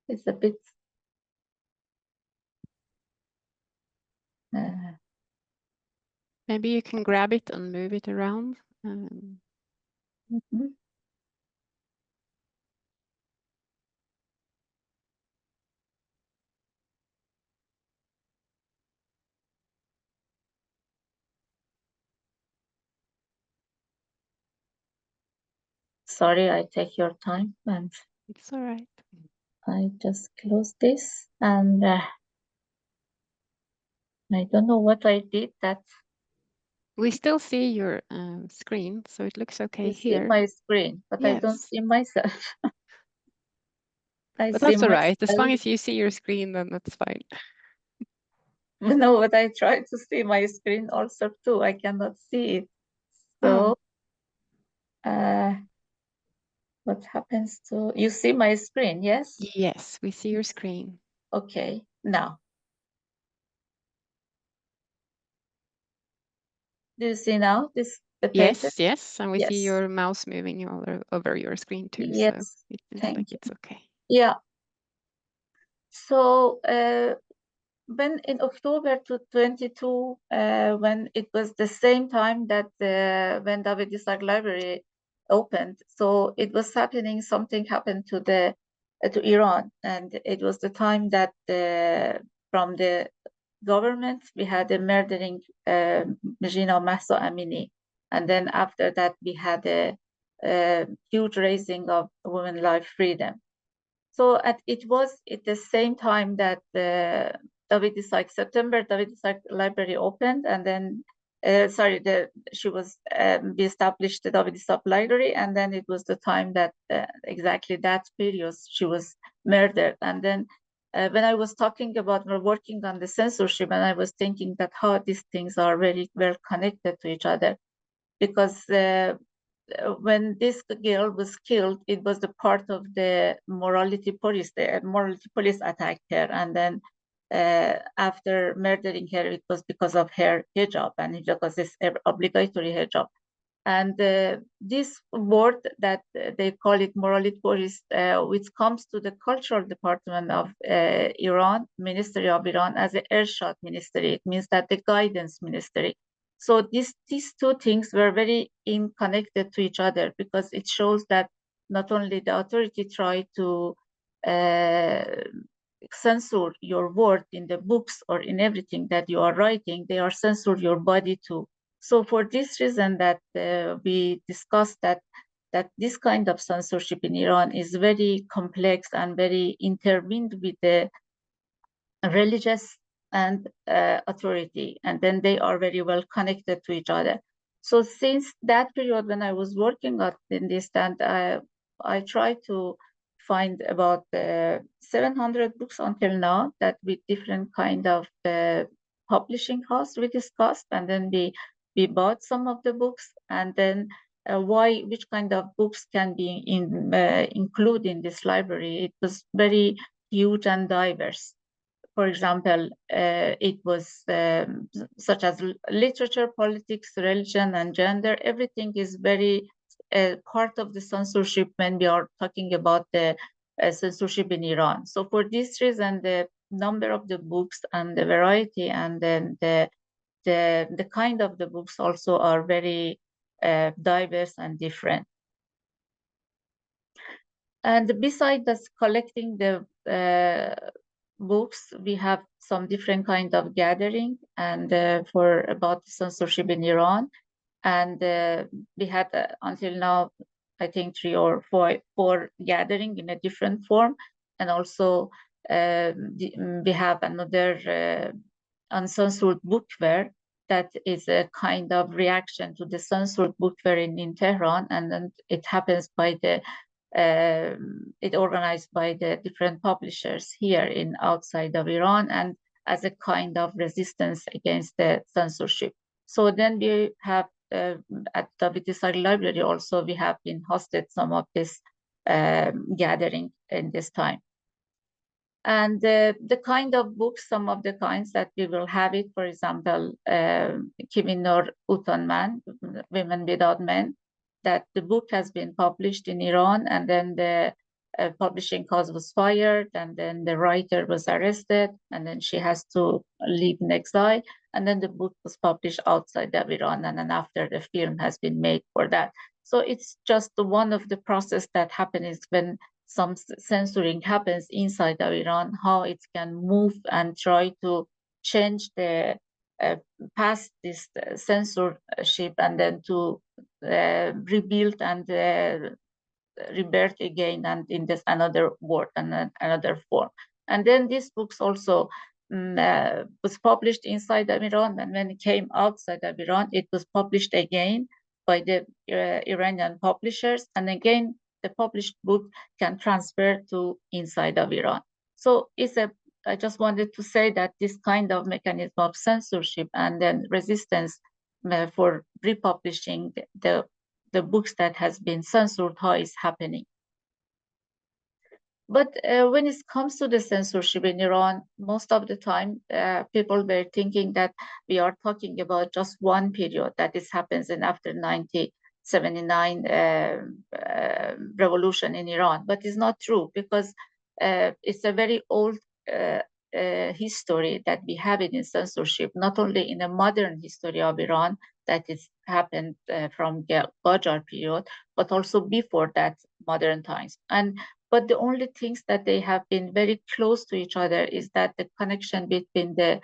[SPEAKER 5] It's a bit.
[SPEAKER 1] Maybe you can grab it and move it around.
[SPEAKER 5] Mm-hmm. Sorry, I take your time, and
[SPEAKER 1] It's all right.
[SPEAKER 5] I just close this, and I don't know what I did. That
[SPEAKER 1] We still see your screen, so it looks okay here.
[SPEAKER 5] See my screen, but yes. I don't see myself.
[SPEAKER 1] But that's all right. As long as you see your screen, then that's fine.
[SPEAKER 5] No, but I try to see my screen also too. I cannot see it. So, what happens to you? See my screen? Yes.
[SPEAKER 1] Yes, we see your screen.
[SPEAKER 5] Okay, now. Do you see now this the pages?
[SPEAKER 1] Yes, and we see
[SPEAKER 5] Yes.
[SPEAKER 1] your mouse moving over your screen too, so
[SPEAKER 5] Yes,
[SPEAKER 1] it seems
[SPEAKER 5] thank
[SPEAKER 1] like
[SPEAKER 5] you.
[SPEAKER 1] it's okay.
[SPEAKER 5] Yeah. So when in October 2022, when it was the same time that when Dawit Isaak library opened, so it was happening, something happened to to Iran, and it was the time that from the government we had a murdering Jina Mahsa Amini, and then after that we had a huge raising of women life freedom. So it was at the same time that Dawit Isaak, September, Dawit Isaak library opened, and then we established the Dawit Isaak library, and then it was the time that exactly that period she was murdered. And then when I was talking about working on the censorship, and I was thinking that how these things are very well connected to each other, because when this girl was killed, it was the part of the morality police. The morality police attacked her, and then after murdering her, it was because of her hijab, and hijab was this obligatory hijab. And this word that they call it morality police, which comes to the cultural department of Iran, Ministry of Iran, as an Irshad ministry. It means that the guidance ministry. So these two things were very connected to each other, because it shows that not only the authority tried to censor your word in the books or in everything that you are writing, they are censor your body too. So for this reason that we discussed that this kind of censorship in Iran is very complex and very intertwined with the religious and authority, and then they are very well connected to each other. So since that period when I was working in this, and I tried to find about 700 books until now, that with different kind of publishing house we discussed, and then we bought some of the books, and then which kind of books can be included in this library. It was very huge and diverse. For example, it was such as literature, politics, religion, and gender. Everything is very part of the censorship when we are talking about the censorship in Iran. So for this reason, the number of the books and the variety, and then the kind of the books also are very diverse and different. And besides that, collecting the books, we have some different kind of gathering, and for about censorship in Iran, and we had until now, I think 3 or 4 gathering in a different form, and also we have another uncensored book fair that is a kind of reaction to the censored book fair in Tehran, and then it happens by the it organized by the different publishers here in outside of Iran, and as a kind of resistance against the censorship. So then we have at Dawit Isaak Library also, we have been hosted some of this gathering in this time. And the kind of books, some of the kinds that we will have it, for example, Kiminor Utanman, Women Without Men, that the book has been published in Iran, and then the publishing house was fired, and then the writer was arrested, and then she has to live in exile, and then the book was published outside of Iran, and then after the film has been made for that. So it's just one of the process that happens when some censoring happens inside of Iran, how it can move and try to change the past this censorship, and then to rebuild and rebirth again, and in this another word and another form. And then these books also was published inside of Iran, and when it came outside of Iran, it was published again by the Iranian publishers, and again the published book can transfer to inside of Iran. So I just wanted to say that this kind of mechanism of censorship and then resistance for republishing the books that has been censored, how is happening. But when it comes to the censorship in Iran, most of the time, people were thinking that we are talking about just one period, that this happens in after 1979 revolution in Iran. But it's not true, because it's a very old history that we have in censorship, not only in the modern history of Iran, that is happened from Qajar period, but also before that, modern times. But the only things that they have been very close to each other is that the connection between the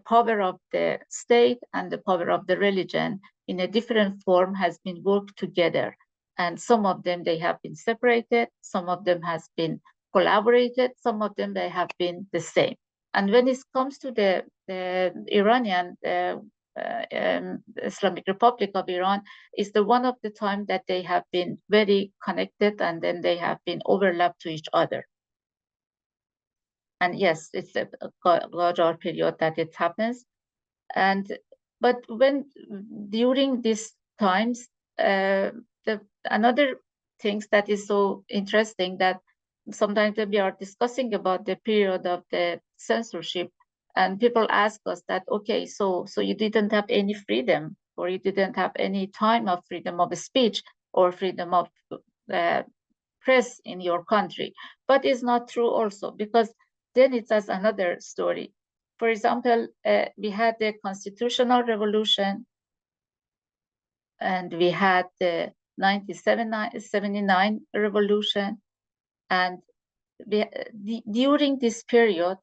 [SPEAKER 5] power of the state and the power of the religion in a different form has been worked together. And some of them, they have been separated, some of them has been collaborated, some of them, they have been the same. And when it comes to the Iranian Islamic Republic of Iran, is the one of the time that they have been very connected, and then they have been overlapped to each other. And yes, it's a larger period that it happens. But when during these times, another things that is so interesting, that sometimes we are discussing about the period of the censorship, and people ask us that, okay, so you didn't have any freedom, or you didn't have any time of freedom of speech or freedom of press in your country. But it's not true also, because then it's as another story. For example, we had the constitutional revolution, and we had the 1979 revolution, and during this period,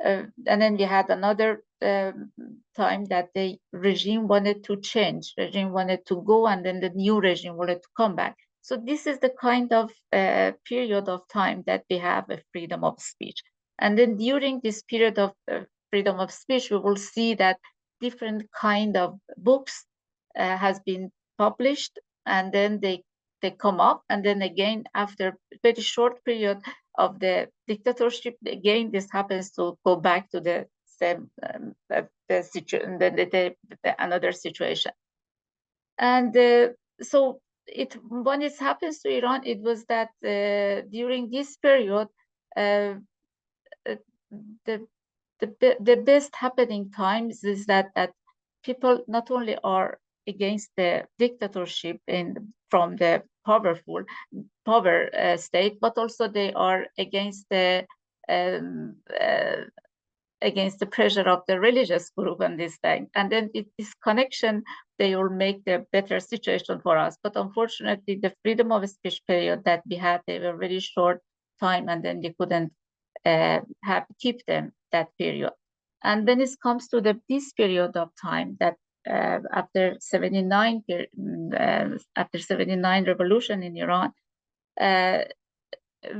[SPEAKER 5] and then we had another time that the regime wanted to change, regime wanted to go, and then the new regime wanted to come back. So this is the kind of period of time that we have a freedom of speech. And then during this period of freedom of speech, we will see that different kind of books has been published, and then they come up, and then again, after a very short period of the dictatorship, again, this happens to go back to the same another situation. And so when it happens to Iran, it was that during this period, the best happening times is that people not only are against the dictatorship from the power state, but also they are against the pressure of the religious group and this thing. And then this connection, they will make the better situation for us. But unfortunately, the freedom of speech period that we had, they were very short time, and then they couldn't keep them that period. And when it comes to this period of time, that after 79 revolution in Iran,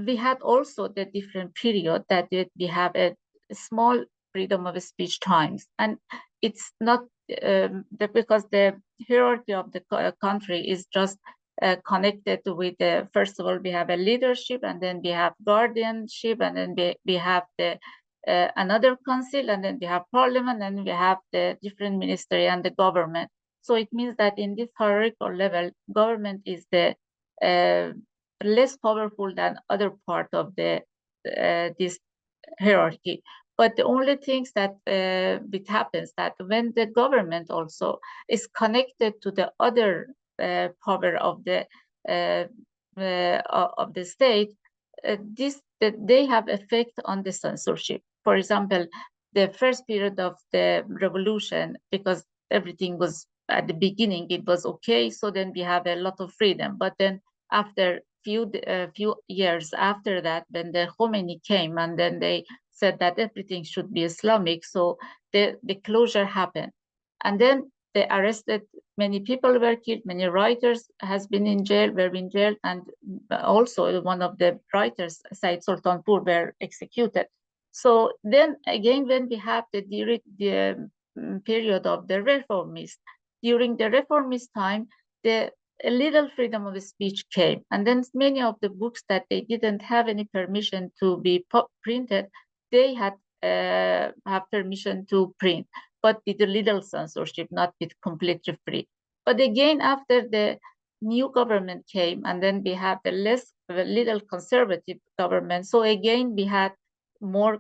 [SPEAKER 5] we had also the different period that we have a small freedom of speech times. And it's not because the hierarchy of the country is just connected with first of all, we have a leadership, and then we have guardianship, and then we have the another council, and then we have parliament, and we have the different ministry and the government. So it means that in this hierarchical level, government is the less powerful than other part of the this hierarchy. But the only things that it happens that when the government also is connected to the other power of the state, they have effect on the censorship. For example, the first period of the revolution, because everything was at the beginning, it was okay. So then we have a lot of freedom. But then after few years after that, when the Khomeini came, and then they said that everything should be Islamic, so the closure happened. And then they arrested many people, were killed, many writers were in jail, and also one of the writers, Said Sultanpur, were executed. So then again, when we have the period of the reformists, during the reformist time, a little freedom of speech came, and then many of the books that they didn't have any permission to be printed, they had have permission to print, but with a little censorship, not with completely free. But again, after the new government came, and then we have the less little conservative government. So again, we had more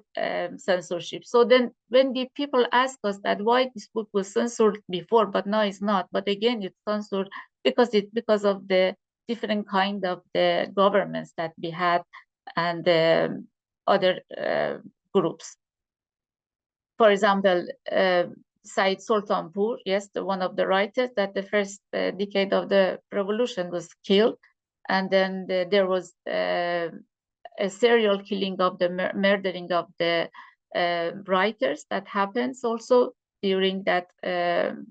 [SPEAKER 5] censorship. So then when the people ask us that why this book was censored before, but now it's not, but again, it's censored because of the different kind of the governments that we had and other groups. For example, Said Sultanpur, yes, one of the writers that the first decade of the revolution was killed. And then there was a serial killing of the murdering of the writers that happens also during that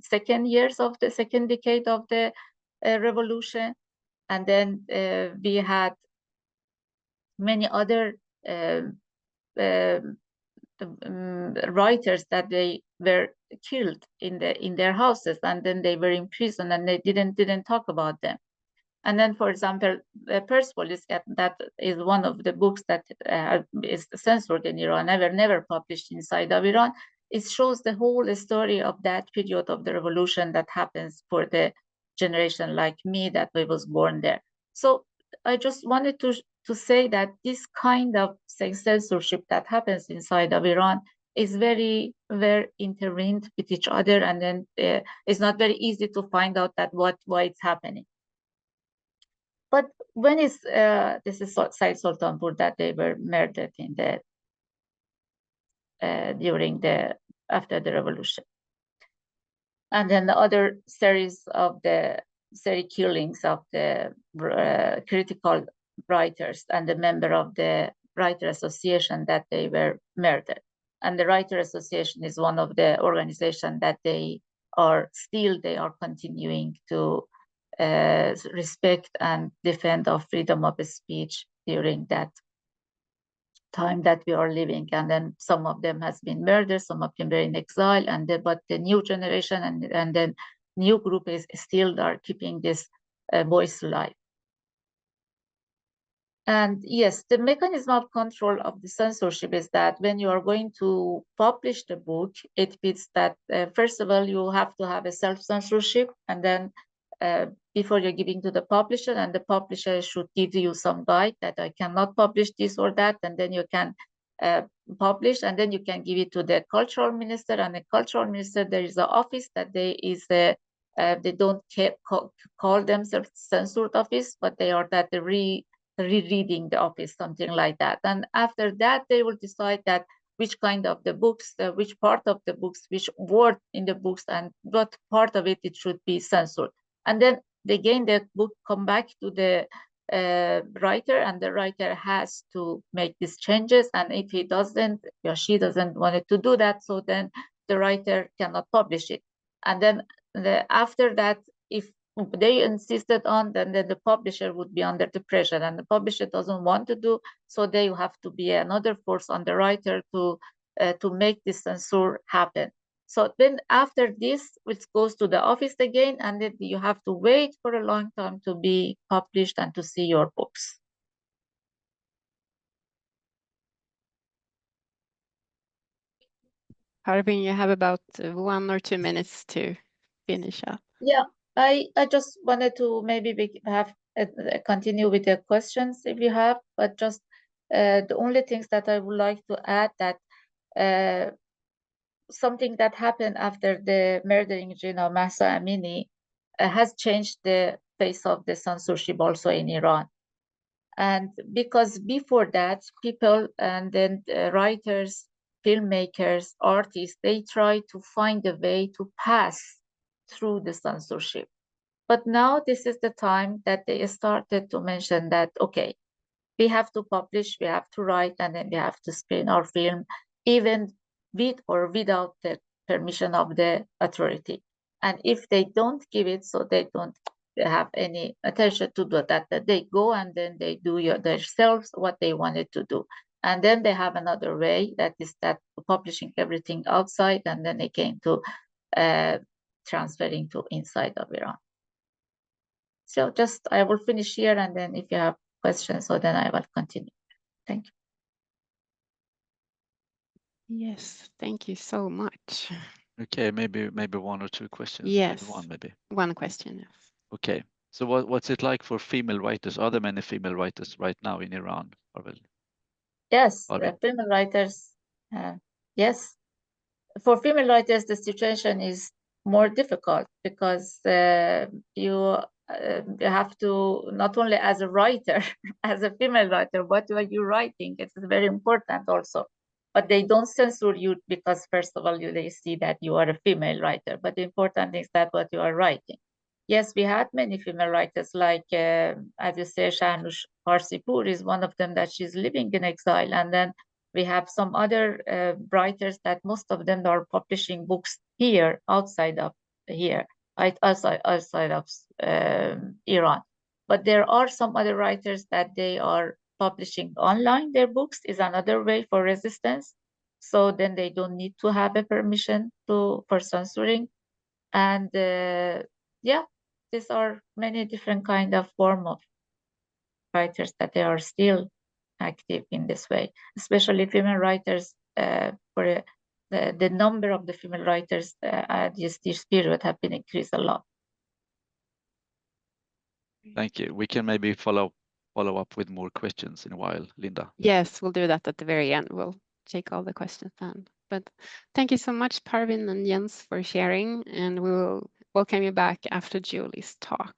[SPEAKER 5] second years of the second decade of the revolution. And then we had many other writers that they were killed in their houses, and then they were in prison, and they didn't talk about them. And then, for example, Persepolis, that is one of the books that is censored in Iran, never published inside of Iran. It shows the whole story of that period of the revolution that happens for the generation like me that I was born there. So I just wanted to say that this kind of censorship that happens inside of Iran is very, very intertwined with each other, and then it's not very easy to find out that why it's happening. But when is this is Said Sultanpur that they were murdered in the after the revolution, and then the other series of the killings of the critical writers and the member of the Writer Association that they were murdered. And the Writer Association is one of the organizations that they are continuing to respect and defend of freedom of speech during that time that we are living. And then some of them has been murdered, some of them were in exile, and but the new generation and then new group is still are keeping this voice alive. And yes, the mechanism of control of the censorship is that when you are going to publish the book, it means that first of all, you have to have a self-censorship, and then before you're giving to the publisher, and the publisher should give you some guide that I cannot publish this or that, and then you can publish, and then you can give it to the cultural minister, and the cultural minister, there is an office that they don't call themselves censored office, but they are that rereading the office, something like that. And after that, they will decide that which kind of the books, which part of the books, which word in the books, and what part of it should be censored. And then again, the book come back to the writer, and the writer has to make these changes. And if he doesn't, or she doesn't want it to do that, so then the writer cannot publish it. And then after that, if they insisted on, then the publisher would be under the pressure, and the publisher doesn't want to do, so they have to be another force on the writer to make this censure happen. So then after this, it goes to the office again, and then you have to wait for a long time to be published and to see your books.
[SPEAKER 1] Harbin, you have about 1 or 2 minutes to finish up.
[SPEAKER 5] Yeah, I just wanted to maybe continue with the questions if you have, but just the only things that I would like to add that something that happened after the murdering of Mahsa Amini has changed the face of the censorship also in Iran. And because before that, people and then writers, filmmakers, artists, they try to find a way to pass through the censorship. But now this is the time that they started to mention that, okay, we have to publish, we have to write, and then we have to screen our film, even with or without the permission of the authority. And if they don't give it, so they don't have any attention to do that they go and then they do themselves what they wanted to do. And then they have another way, that is that publishing everything outside, and then they came to transferring to inside of Iran. So just, I will finish here, and then if you have questions, so then I will continue. Thank you.
[SPEAKER 1] Yes, thank you so much.
[SPEAKER 3] Okay, maybe 1 or 2 questions.
[SPEAKER 1] Yes.
[SPEAKER 3] Maybe one, maybe.
[SPEAKER 1] One question, yes.
[SPEAKER 3] Okay. So what's it like for female writers? Are there many female writers right now in Iran?
[SPEAKER 5] Yes,
[SPEAKER 3] Arvin?
[SPEAKER 5] female writers. Yes, for female writers, the situation is more difficult because you have to, not only as a writer, as a female writer, what are you writing? It's very important also. But they don't censor you because, first of all, they see that you are a female writer. But the important is that what you are writing. Yes, we had many female writers, like, as you say, Shanush Parsipour is one of them, that she's living in exile. And then we have some other writers that most of them are publishing books here, outside of here, outside of Iran. But there are some other writers that they are publishing online. Their books is another way for resistance. So then they don't need to have a permission for censoring. And yeah, these are many different kind of form of writers that they are still active in this way, especially female writers. For the number of the female writers at this period have been increased a lot.
[SPEAKER 3] Thank you. We can maybe follow up with more questions in a while, Linda.
[SPEAKER 1] Yes, we'll do that at the very end. We'll take all the questions then. But thank you so much, Parvin and Jens, for sharing, and we will welcome you back after Julie's talk.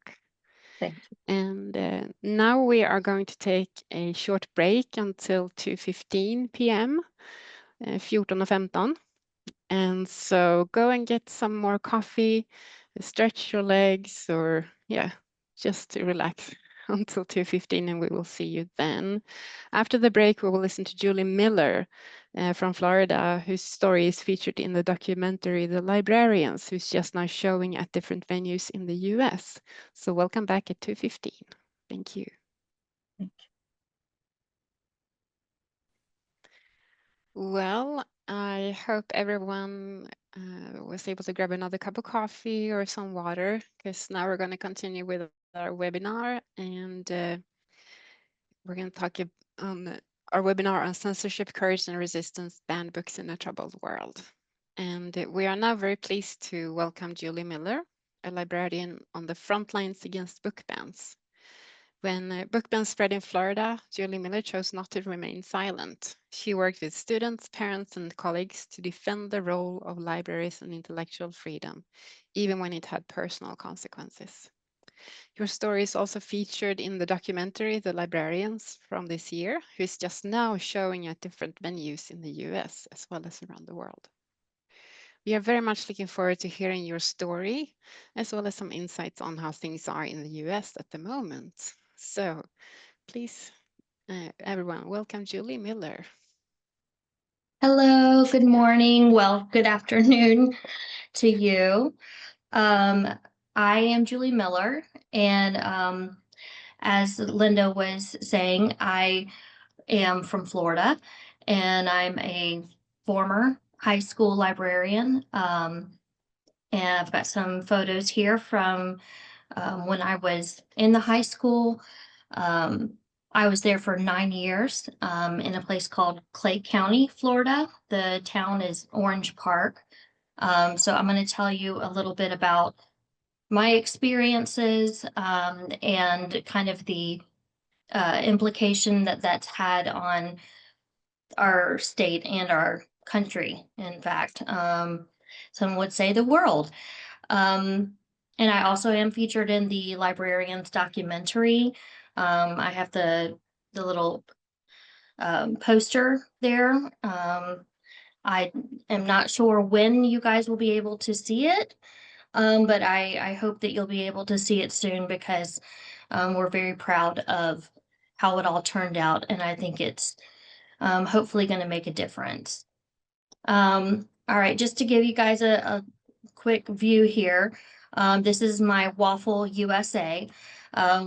[SPEAKER 5] Thank you.
[SPEAKER 1] And now we are going to take a short break until 2:15 p.m. 14:15. And so go and get some more coffee, stretch your legs, or just to relax until 2:15, and we will see you then. After the break, we will listen to Julie Miller from Florida, whose story is featured in the documentary The Librarians, who's just now showing at different venues in the US. So welcome back at 2:15. Thank you.
[SPEAKER 5] Thank you.
[SPEAKER 1] Well, I hope everyone was able to grab another cup of coffee or some water, because now we're going to continue with our webinar, and we're going to talk on our webinar on censorship, courage and resistance, banned books in a troubled world. And we are now very pleased to welcome Julie Miller, a librarian on the front lines against book bans. When book bans spread in Florida, Julie Miller chose not to remain silent. She worked with students, parents, and colleagues to defend the role of libraries and intellectual freedom, even when it had personal consequences. Your story is also featured in the documentary The Librarians from this year, who is just now showing at different venues in the US as well as around the world. We are very much looking forward to hearing your story, as well as some insights on how things are in the US at the moment. So please, everyone, welcome Julie Miller.
[SPEAKER 6] Hello, good morning. Well, good afternoon to you. I am Julie Miller, and as Linda was saying, I am from Florida, and I'm a former high school librarian. And I've got some photos here from when I was in the high school. I was there for 9 years in a place called Clay County, Florida. The town is Orange Park. So I'm going to tell you a little bit about my experiences and kind of the implication that that's had on our state and our country, in fact. Some would say the world. And I also am featured in the Librarians documentary. I have the little poster there. I am not sure when you guys will be able to see it, but I hope that you'll be able to see it soon, because we're very proud of how it all turned out, and I think it's hopefully going to make a difference. All right, just to give you guys a quick view here. This is my Waffle USA.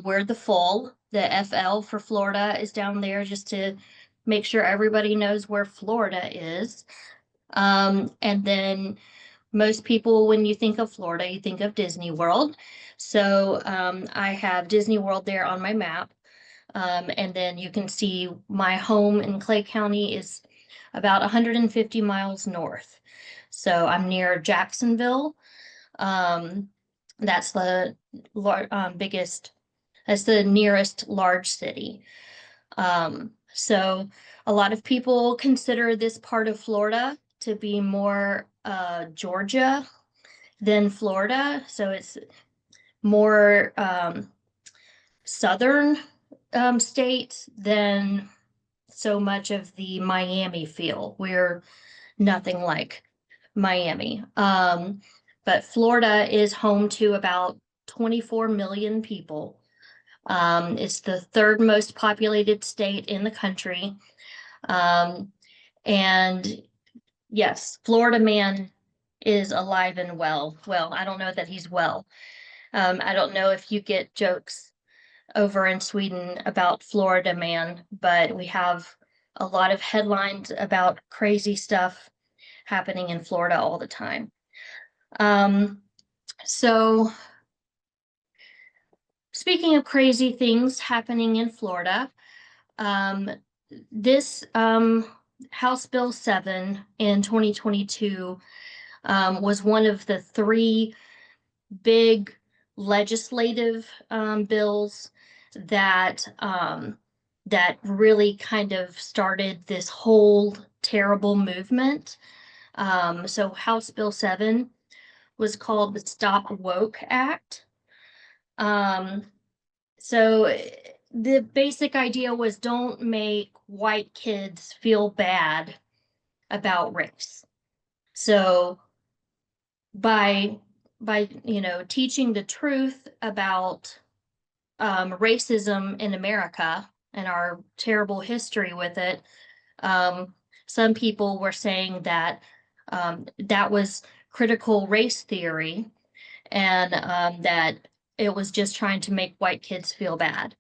[SPEAKER 6] We're the full. The FL for Florida is down there, just to make sure everybody knows where Florida is. And then most people, when you think of Florida, you think of Disney World. So I have Disney World there on my map. And then you can see my home in Clay County is about 150 miles north. So I'm near Jacksonville. That's the biggest, that's the nearest large city. So a lot of people consider this part of Florida to be more Georgia than Florida. So it's more southern state than so much of the Miami feel. We're nothing like Miami. But Florida is home to about 24 million people. It's the third most populated state in the country. And yes, Florida man is alive and well. Well, I don't know that he's well. I don't know if you get jokes over in Sweden about Florida man, but we have a lot of headlines about crazy stuff happening in Florida all the time. So speaking of crazy things happening in Florida, this House Bill 7 in 2022 was one of the 3 big legislative bills that that really kind of started this whole terrible movement. So House Bill 7 was called the Stop Woke Act. So the basic idea was don't make white kids feel bad about race. So by teaching the truth about racism in America and our terrible history with it, some people were saying that that was critical race theory, and that it was just trying to make white kids feel bad.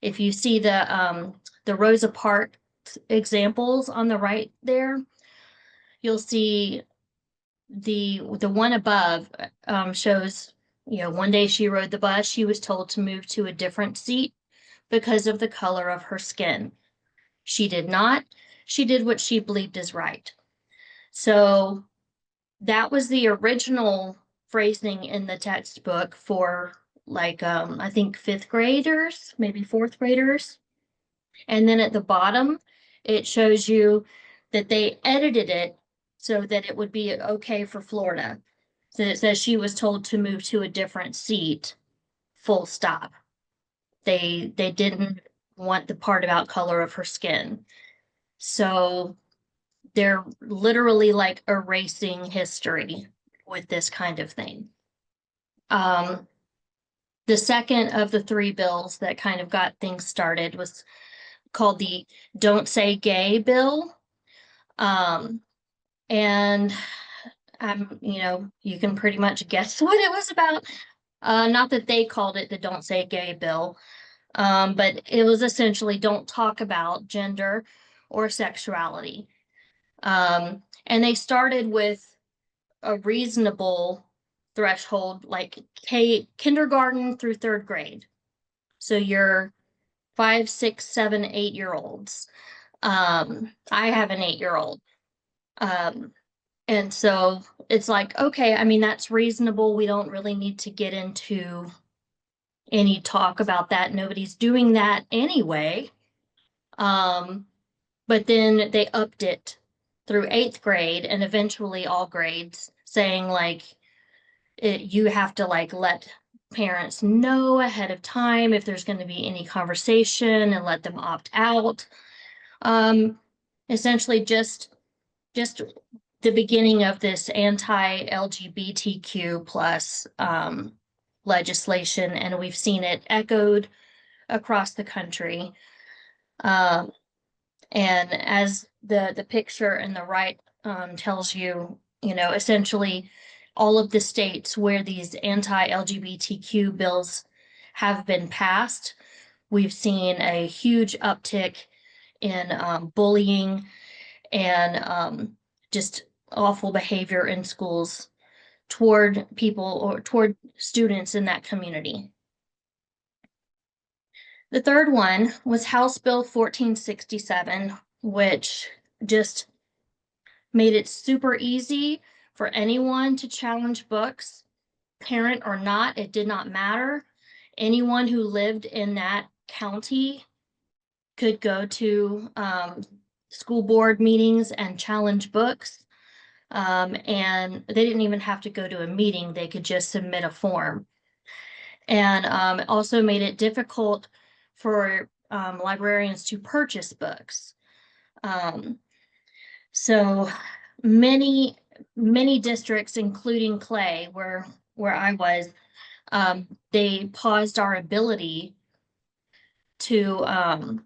[SPEAKER 6] If you see the Rosa Parks examples on the right there, you'll see the one above shows, one day she rode the bus, she was told to move to a different seat because of the color of her skin. She did not. She did what she believed is right. So that was the original phrasing in the textbook for I think 5th graders, maybe 4th graders. And then at the bottom, it shows you that they edited it so that it would be okay for Florida. So it says she was told to move to a different seat, full stop. They didn't want the part about color of her skin. So they're literally like erasing history with this kind of thing. The second of the 3 bills that kind of got things started was called the Don't Say Gay bill. And you can pretty much guess what it was about. Not that they called it the Don't Say Gay bill, but it was essentially don't talk about gender or sexuality. And they started with a reasonable threshold, like kindergarten through 3rd grade. So you're 5, 6, 7, 8-year-olds. I have an 8-year-old. And so it's like, okay, I mean, that's reasonable. We don't really need to get into any talk about that. Nobody's doing that anyway. But then they upped it through 8th grade and eventually all grades, saying you have to let parents know ahead of time if there's going to be any conversation and let them opt out. Essentially just the beginning of this anti-LGBTQ plus legislation, and we've seen it echoed across the country. And as the picture in the right tells you, essentially all of the states where these anti-LGBTQ bills have been passed, we've seen a huge uptick in bullying and just awful behavior in schools toward people or toward students in that community. The third one was House Bill 1467, which just made it super easy for anyone to challenge books parent or not, it did not matter. Anyone who lived in that county could go to school board meetings and challenge books. And they didn't even have to go to a meeting, they could just submit a form. And it also made it difficult for librarians to purchase books. So many districts, including Clay, where I was, they paused our ability to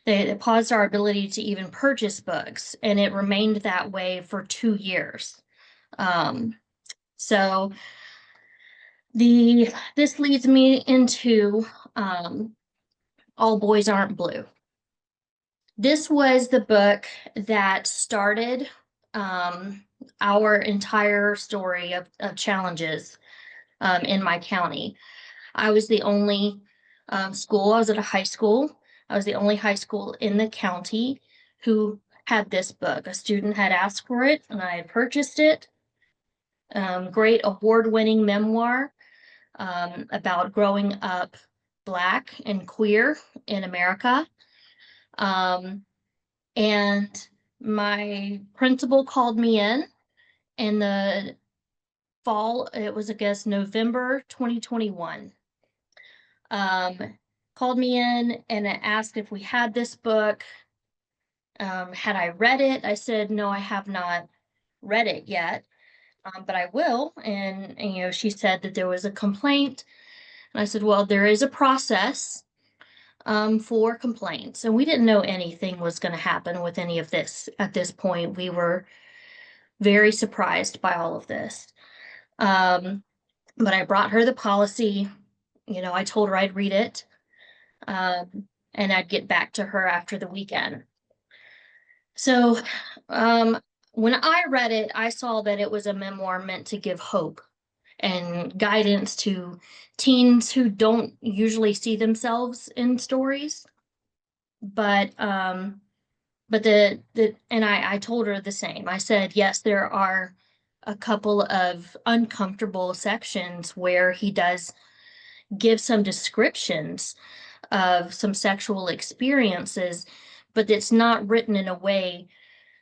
[SPEAKER 6] they paused our ability to even purchase books, and it remained that way for 2 years. So this leads me into All Boys Aren't Blue. This was the book that started our entire story of challenges in my county. I was the only school, I was at a high school. I was the only high school in the county who had this book. A student had asked for it and I had purchased it. Great award-winning memoir about growing up Black and queer in America. And my principal called me in the fall, it was, I guess, November 2021. Called me in and asked if we had this book. Had I read it? I said, no, I have not read it yet, but I will. And, you know, she said that there was a complaint. And I said, well, there is a process for complaints. And we didn't know anything was going to happen with any of this at this point. We were very surprised by all of this. But I brought her the policy. You know, I told her I'd read it. And I'd get back to her after the weekend. So when I read it, I saw that it was a memoir meant to give hope and guidance to teens who don't usually see themselves in stories. But and I told her the same. I said, yes, there are a couple of uncomfortable sections where he does give some descriptions of some sexual experiences, but it's not written in a way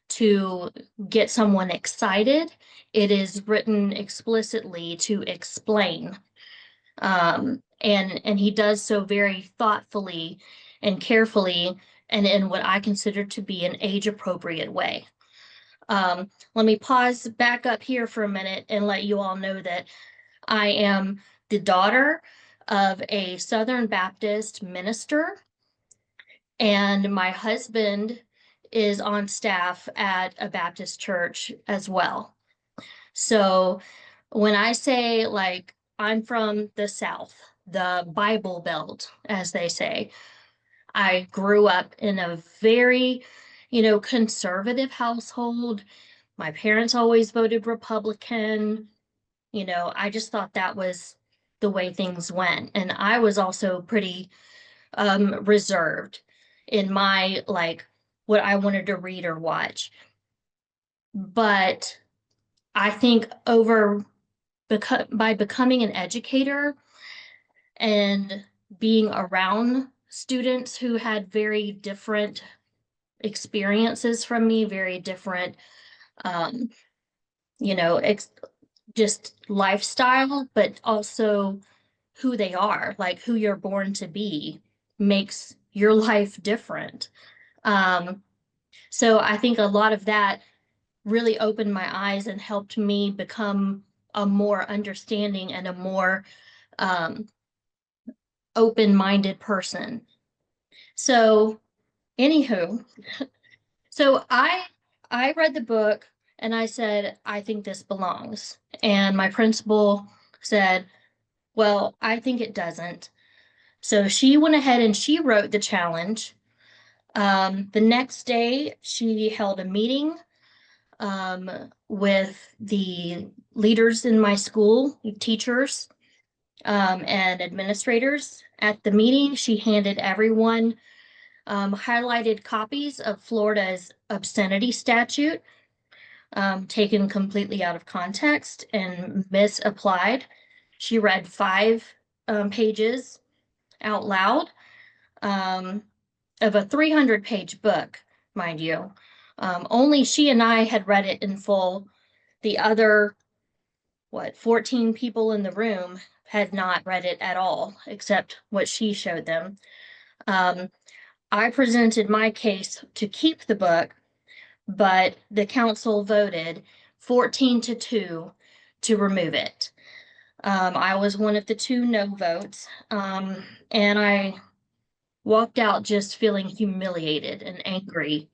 [SPEAKER 6] to get someone excited. It is written explicitly to explain. And he does so very thoughtfully and carefully and in what I consider to be an age-appropriate way. Let me pause back up here for a minute and let you all know that I am the daughter of a Southern Baptist minister, and my husband is on staff at a Baptist church as well. So when I say, like, I'm from the South, the Bible Belt, as they say, I grew up in a very, conservative household. My parents always voted Republican. I just thought that was the way things went. And I was also pretty reserved in my, like, what I wanted to read or watch. But I think by becoming an educator and being around students who had very different experiences from me, very different, just lifestyle, but also who they are, like who you're born to be, makes your life different. So I think a lot of that really opened my eyes and helped me become a more understanding and a more open-minded person. So anywho, so I read the book and I said, I think this belongs. And my principal said, well, I think it doesn't. So she went ahead and she wrote the challenge. The next day, she held a meeting with the leaders in my school, teachers, and administrators. At the meeting, she handed everyone highlighted copies of Florida's obscenity statute, taken completely out of context and misapplied. She read 5 pages out loud of a 300-page book, mind you. Only she and I had read it in full. The other, 14 people in the room had not read it at all, except what she showed them. I presented my case to keep the book, but the council voted 14-2 to remove it. I was one of the 2 no votes, and I walked out just feeling humiliated and angry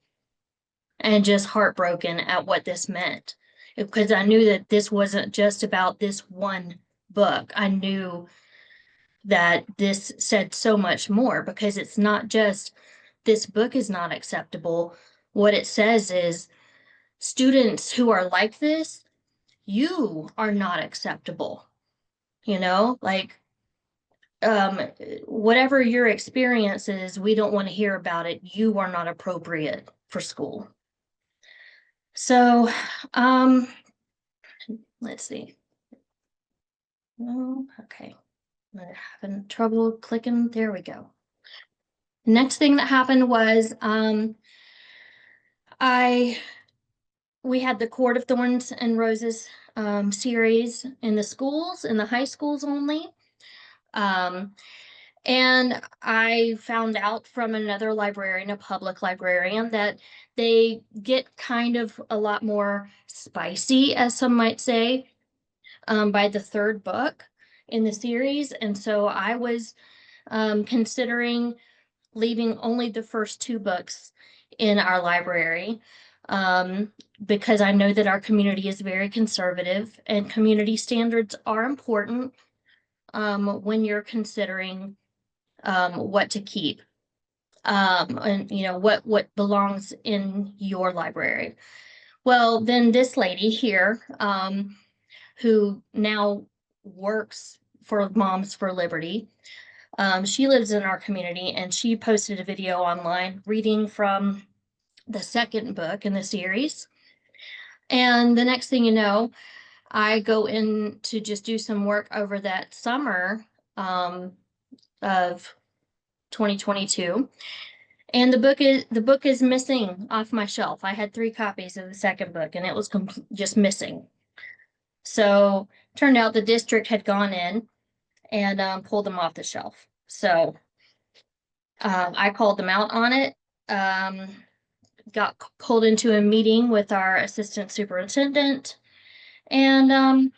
[SPEAKER 6] and just heartbroken at what this meant, because I knew that this wasn't just about this one book. I knew that this said so much more, because it's not just this book is not acceptable. What it says is, students who are like this, you are not acceptable. You know, like, whatever your experience is, we don't want to hear about it. You are not appropriate for school. So, let's see. Oh, okay. I'm having trouble clicking. There we go. Next thing that happened was, we had the Court of Thorns and Roses series in the schools, in the high schools only. And I found out from another librarian, a public librarian, that they get kind of a lot more spicy, as some might say, by the 3rd book in the series. And so I was considering leaving only the first 2 books in our library, because I know that our community is very conservative, and community standards are important when you're considering what to keep, and you know what belongs in your library. Well, then this lady here, who now works for Moms for Liberty, she lives in our community, and she posted a video online reading from the 2nd book in the series. And the next thing you know, I go in to just do some work over that summer of 2022, and the book is missing off my shelf. I had 3 copies of the 2nd book, and it was just missing. So turned out the district had gone in and pulled them off the shelf. So I called them out on it. Got pulled into a meeting with our assistant superintendent, and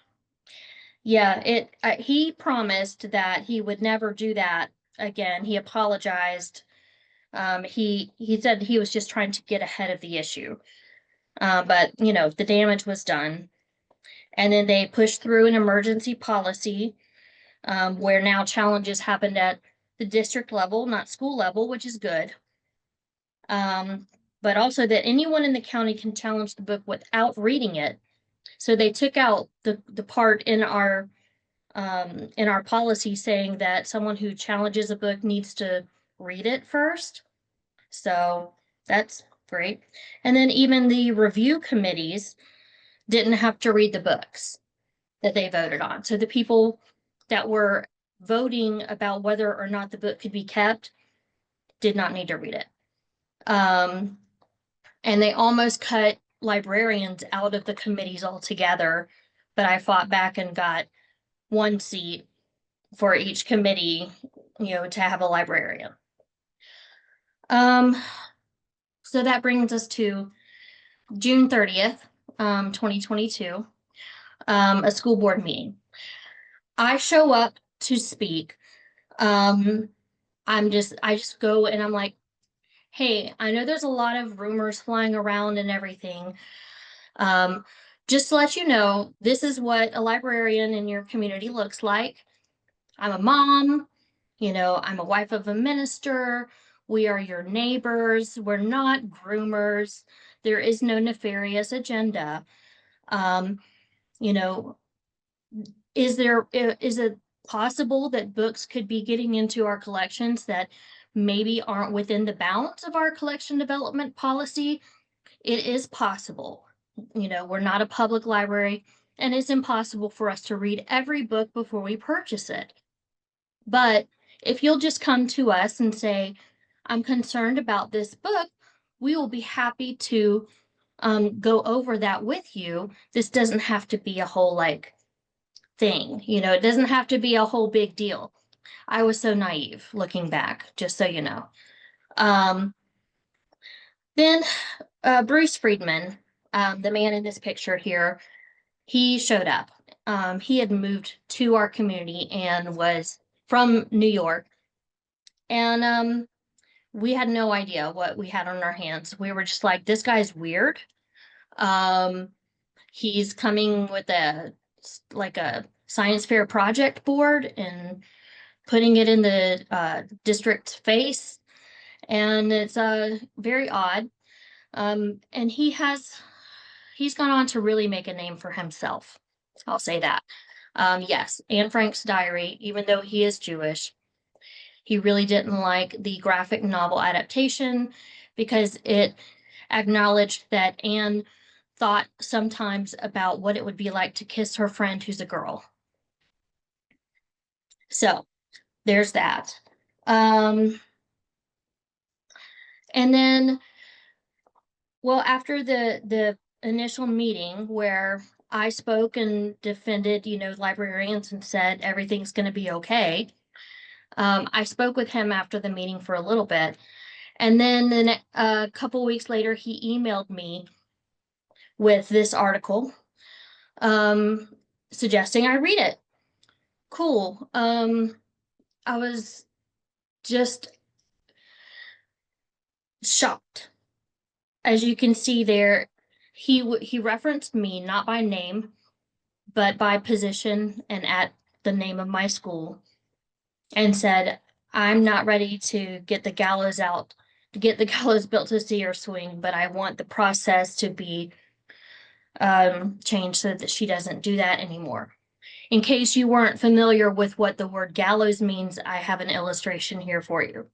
[SPEAKER 6] yeah, he promised that he would never do that again. He apologized. He said he was just trying to get ahead of the issue, but you know, the damage was done. And then they pushed through an emergency policy, where now challenges happened at the district level, not school level, which is good. But also that anyone in the county can challenge the book without reading it. So they took out the part in our policy saying that someone who challenges a book needs to read it first. So that's great. And then even the review committees didn't have to read the books that they voted on. So the people that were voting about whether or not the book could be kept did not need to read it. And they almost cut librarians out of the committees altogether, but I fought back and got 1 seat for each committee, you know, to have a librarian. So that brings us to June 30th, 2022, a school board meeting. I show up to speak. I just go and I'm like, hey, I know there's a lot of rumors flying around and everything. Just to let you know, this is what a librarian in your community looks like. I'm a mom, you know, I'm a wife of a minister. We are your neighbors. We're not groomers. There is no nefarious agenda. You know, is it possible that books could be getting into our collections that maybe aren't within the bounds of our collection development policy? It is possible. we're not a public library, and it's impossible for us to read every book before we purchase it. But if you'll just come to us and say, I'm concerned about this book, we will be happy to go over that with you. This doesn't have to be a whole thing, it doesn't have to be a whole big deal. I was so naive looking back, just so you know. Then Bruce Friedman, the man in this picture here, he showed up. He had moved to our community and was from New York. And we had no idea what we had on our hands. We were just like, this guy's weird. He's coming with a science fair project board and putting it in the district's face. And it's very odd. And he's gone on to really make a name for himself. I'll say that. Yes, Anne Frank's diary, even though he is Jewish, he really didn't like the graphic novel adaptation because it acknowledged that Anne thought sometimes about what it would be like to kiss her friend who's a girl. So there's that. And then, well, after the initial meeting where I spoke and defended, librarians and said everything's going to be okay, I spoke with him after the meeting for a little bit. And then a couple weeks later, he emailed me with this article suggesting I read it. Cool. I was just shocked. As you can see there, he referenced me not by name, but by position and at the name of my school, and said, I'm not ready to get the gallows out, to get the gallows built to see her swing, but I want the process to be changed so that she doesn't do that anymore. In case you weren't familiar with what the word gallows means, I have an illustration here for you.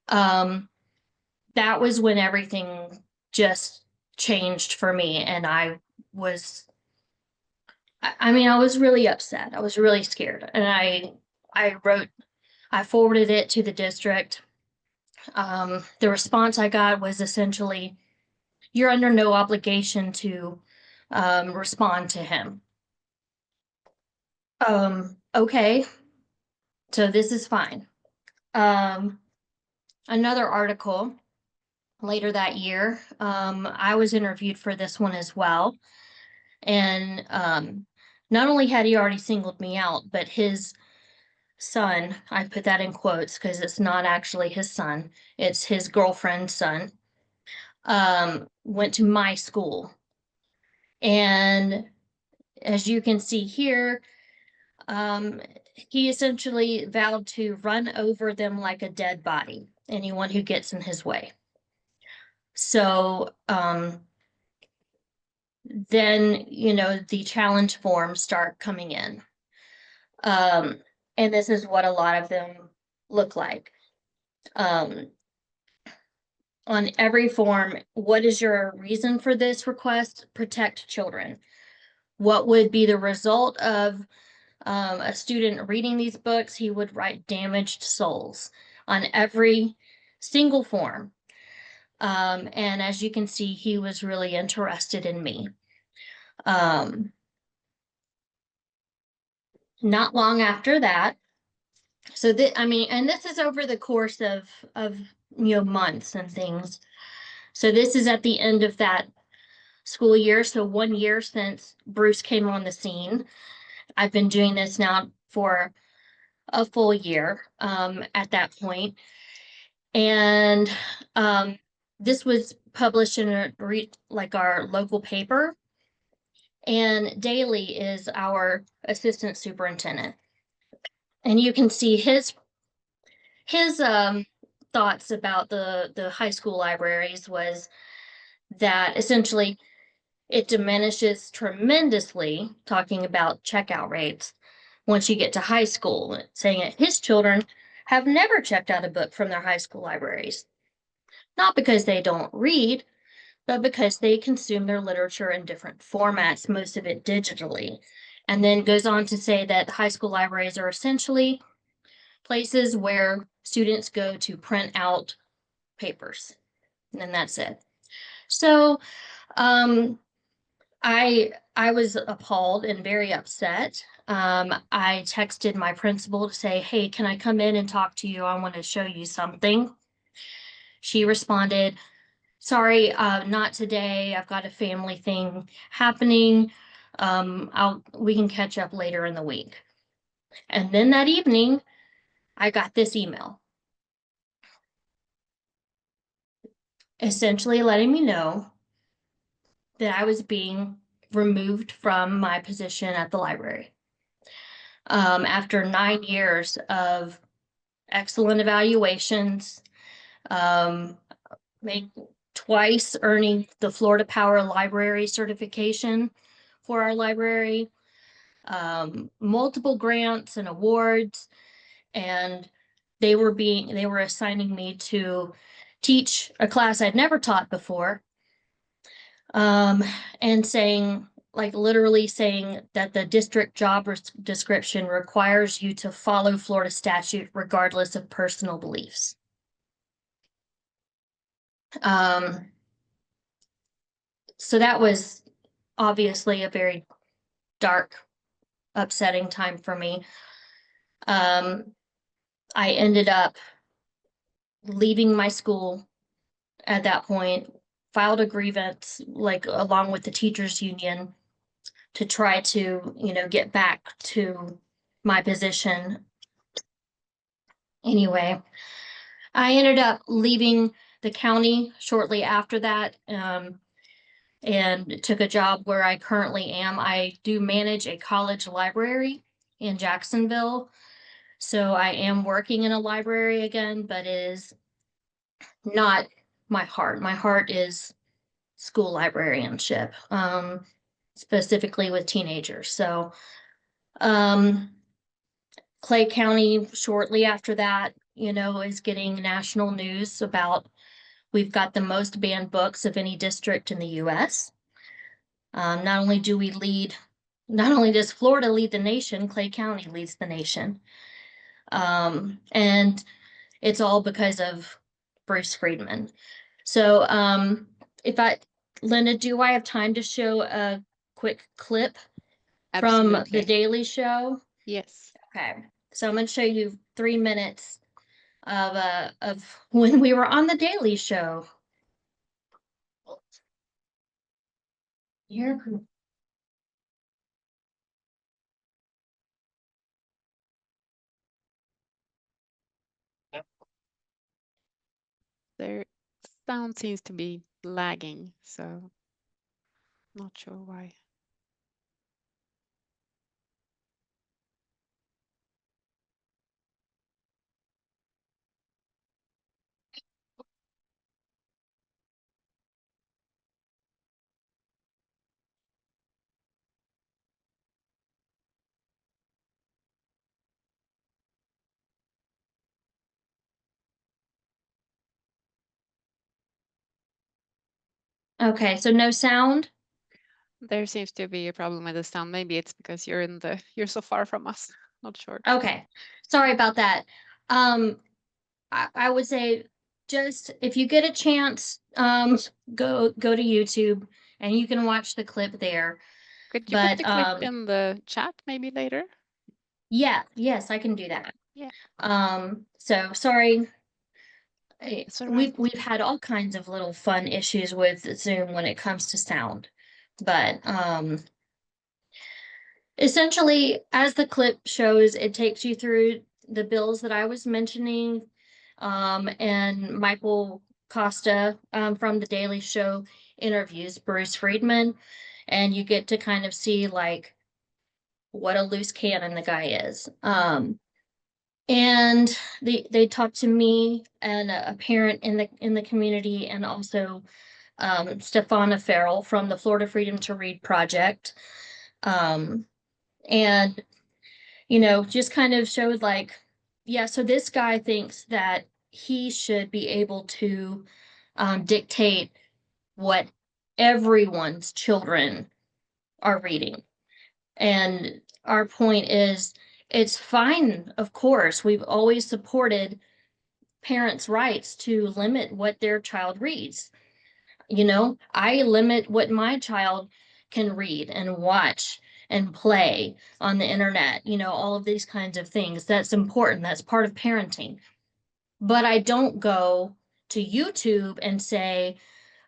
[SPEAKER 6] That was when everything just changed for me, and I was really upset. I was really scared, and I forwarded it to the district. The response I got was essentially, you're under no obligation to respond to him. Okay, so this is fine. Another article later that year, I was interviewed for this one as well. And not only had he already singled me out, but his son, I put that in quotes because it's not actually his son, it's his girlfriend's son, went to my school. And as you can see here, he essentially vowed to run over them like a dead body, anyone who gets in his way. So then, the challenge forms start coming in. And this is what a lot of them look like. On every form, what is your reason for this request? Protect children. What would be the result of a student reading these books? He would write damaged souls on every single form. And as you can see, he was really interested in me. Not long after that, so and this is over the course of months and things. So this is at the end of that school year. So 1 year since Bruce came on the scene. I've been doing this now for a full year at that point. And this was published in our local paper. And Daly is our assistant superintendent. And you can see his thoughts about the high school libraries was that essentially it diminishes tremendously, talking about checkout rates, once you get to high school, saying that his children have never checked out a book from their high school libraries. Not because they don't read, but because they consume their literature in different formats, most of it digitally. And then goes on to say that high school libraries are essentially places where students go to print out papers, and that's it. So I was appalled and very upset. I texted my principal to say, hey, can I come in and talk to you? I want to show you something. She responded, sorry, not today. I've got a family thing happening. We can catch up later in the week. And then that evening, I got this email, essentially letting me know that I was being removed from my position at the library. After 9 years of excellent evaluations, twice earning the Florida Power Library certification for our library, multiple grants and awards, and they were assigning me to teach a class I'd never taught before, and saying, like literally saying that the district job description requires you to follow Florida statute regardless of personal beliefs. So that was obviously a very dark, upsetting time for me. I ended up leaving my school at that point, filed a grievance, like along with the teachers union, to try to, get back to my position. Anyway, I ended up leaving the county shortly after that, and took a job where I currently am. I do manage a college library in Jacksonville. So I am working in a library again, but it is not my heart. My heart is school librarianship, specifically with teenagers. So Clay County shortly after that, is getting national news about we've got the most banned books of any district in the US. Not only does Florida lead the nation, Clay County leads the nation. And it's all because of Bruce Friedman. So Linda, do I have time to show a quick clip from
[SPEAKER 1] Absolutely.
[SPEAKER 6] The Daily Show?
[SPEAKER 1] Yes.
[SPEAKER 6] Okay, so I'm going to show you 3 minutes of when we were on The Daily Show. Here.
[SPEAKER 1] Their sound seems to be lagging, so not sure why.
[SPEAKER 6] Okay, so no sound?
[SPEAKER 1] There seems to be a problem with the sound. Maybe it's because you're so far from us. Not sure.
[SPEAKER 6] Okay, sorry about that. I would say just if you get a chance, go to YouTube and you can watch the clip there.
[SPEAKER 1] Could you put the clip in the chat maybe later?
[SPEAKER 6] Yeah, yes, I can do that.
[SPEAKER 1] Yeah.
[SPEAKER 6] So sorry.
[SPEAKER 1] It's all right.
[SPEAKER 6] We've had all kinds of little fun issues with Zoom when it comes to sound, but essentially, as the clip shows, it takes you through the bills that I was mentioning, and Michael Costa from The Daily Show interviews Bruce Friedman, and you get to kind of see like what a loose cannon the guy is. And they talked to me and a parent in the community, and also Stefana Farrell from the Florida Freedom to Read Project. And, just kind of showed like, yeah, so this guy thinks that he should be able to dictate what everyone's children are reading. And our point is, it's fine, of course, we've always supported parents' rights to limit what their child reads. You know, I limit what my child can read and watch and play on the internet, you know, all of these kinds of things. That's important. That's part of parenting. But I don't go to YouTube and say,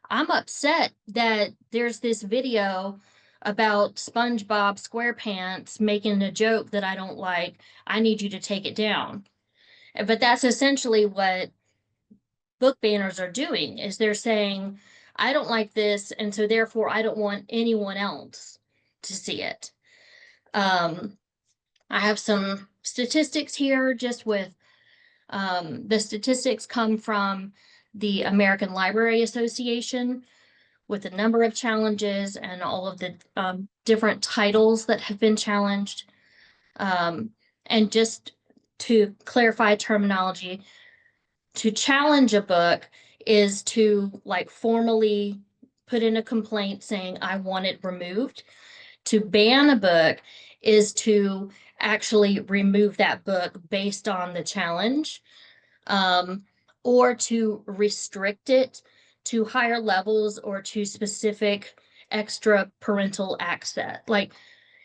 [SPEAKER 6] I'm upset that there's this video about SpongeBob SquarePants making a joke that I don't like. I need you to take it down. But that's essentially what book banners are doing, is they're saying, I don't like this, and so therefore I don't want anyone else to see it. I have some statistics here, just with the statistics come from the American Library Association, with a number of challenges and all of the different titles that have been challenged. And just to clarify terminology, to challenge a book is to like formally put in a complaint saying, I want it removed. To ban a book is to actually remove that book based on the challenge, or to restrict it to higher levels or to specific extra parental access. Like,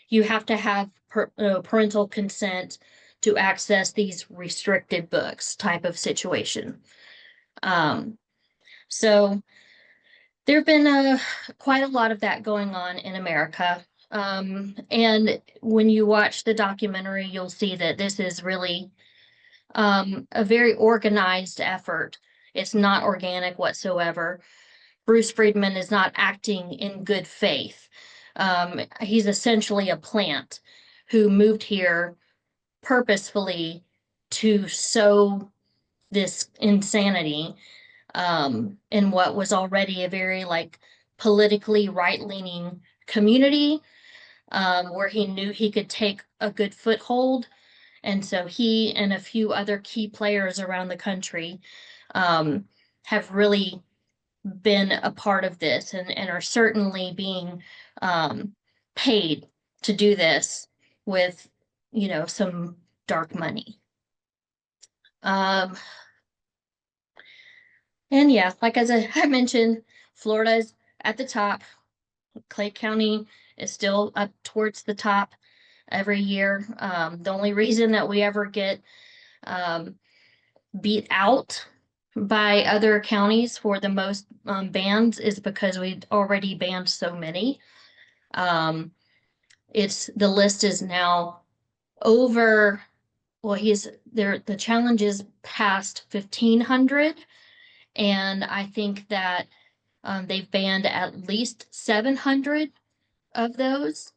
[SPEAKER 6] you have to have parental consent to access these restricted books type of situation. So there have been quite a lot of that going on in America. And when you watch the documentary, you'll see that this is really a very organized effort. It's not organic whatsoever. Bruce Friedman is not acting in good faith. He's essentially a plant who moved here purposefully to sow this insanity in what was already a very like politically right-leaning community, where he knew he could take a good foothold. And so he and a few other key players around the country have really been a part of this, and are certainly being paid to do this with, you know, some dark money. And yeah, like as I mentioned, Florida's at the top. Clay County is still up towards the top every year. The only reason that we ever get beat out by other counties for the most bans is because we'd already banned so many. The list is now over, well, the challenge is past 1,500, and I think that they've banned at least 700 of those.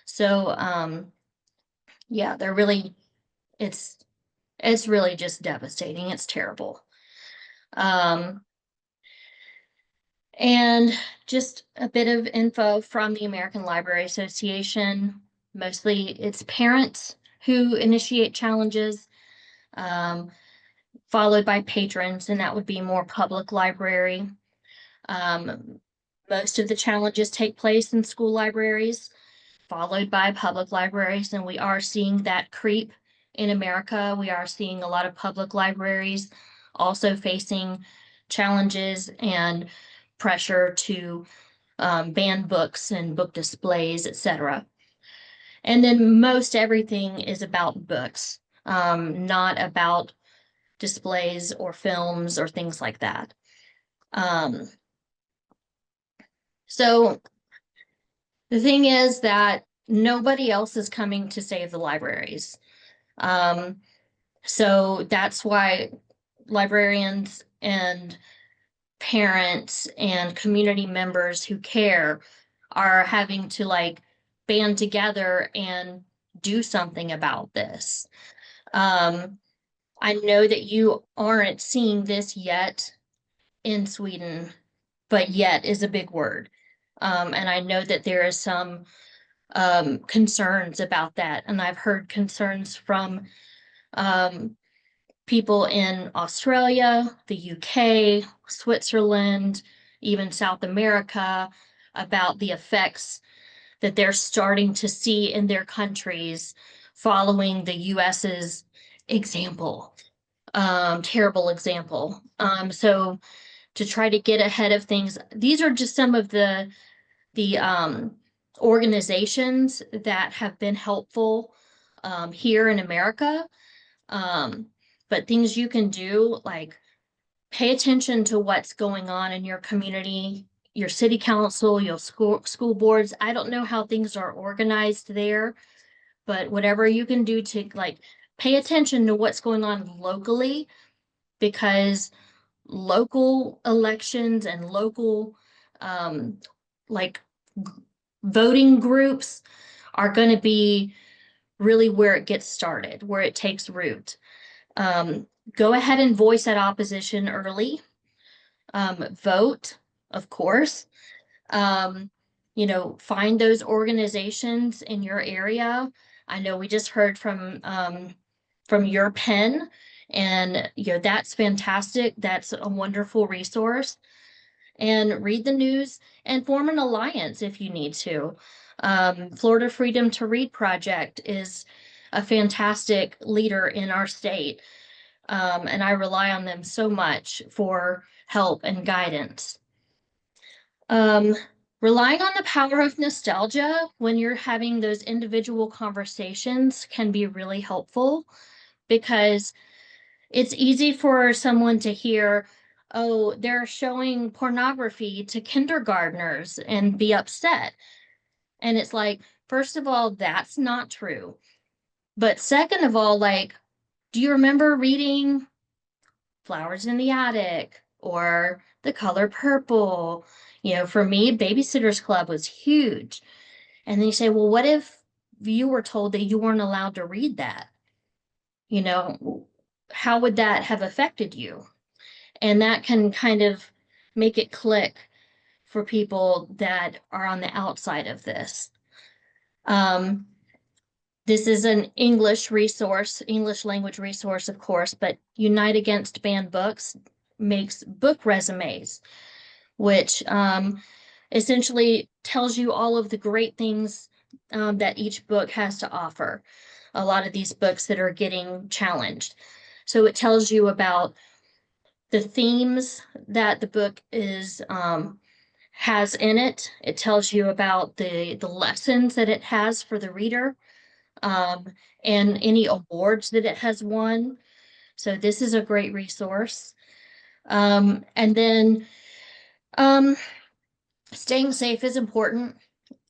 [SPEAKER 6] So yeah, they're really, it's really just devastating. It's terrible. And just a bit of info from the American Library Association. Mostly it's parents who initiate challenges, followed by patrons, and that would be more public library. Most of the challenges take place in school libraries, followed by public libraries, and we are seeing that creep in America. We are seeing a lot of public libraries also facing challenges and pressure to ban books and book displays, etc. And then most everything is about books, not about displays or films or things like that. So the thing is that nobody else is coming to save the libraries. So that's why librarians and parents and community members who care are having to like band together and do something about this. I know that you aren't seeing this yet in Sweden, but yet is a big word. And I know that there is some concerns about that. And I've heard concerns from people in Australia, the UK, Switzerland, even South America, about the effects that they're starting to see in their countries following the US's example, terrible example. So to try to get ahead of things, these are just some of the organizations that have been helpful here in America. But things you can do, like pay attention to what's going on in your community, your city council, your school boards. I don't know how things are organized there, but whatever you can do to like pay attention to what's going on locally, because local elections and local like voting groups are going to be really where it gets started, where it takes root. Go ahead and voice that opposition early. Vote, of course. You know, find those organizations in your area. I know we just heard from your pen, and you know, that's fantastic. That's a wonderful resource. And read the news and form an alliance if you need to. Florida Freedom to Read Project is a fantastic leader in our state. And I rely on them so much for help and guidance. Relying on the power of nostalgia when you're having those individual conversations can be really helpful, because it's easy for someone to hear, oh, they're showing pornography to kindergartners and be upset. And it's like, first of all, that's not true. But second of all, like, do you remember reading Flowers in the Attic or The Color Purple? You know, for me, Babysitter's Club was huge. And then you say, well, what if you were told that you weren't allowed to read that? You know, how would that have affected you? And that can kind of make it click for people that are on the outside of this. This is an English resource, English language resource, of course, but Unite Against Banned Books makes book resumes, which essentially tells you all of the great things that each book has to offer. A lot of these books that are getting challenged. So it tells you about the themes that the book is has in it. It tells you about the lessons that it has for the reader, and any awards that it has won. So this is a great resource. And then staying safe is important.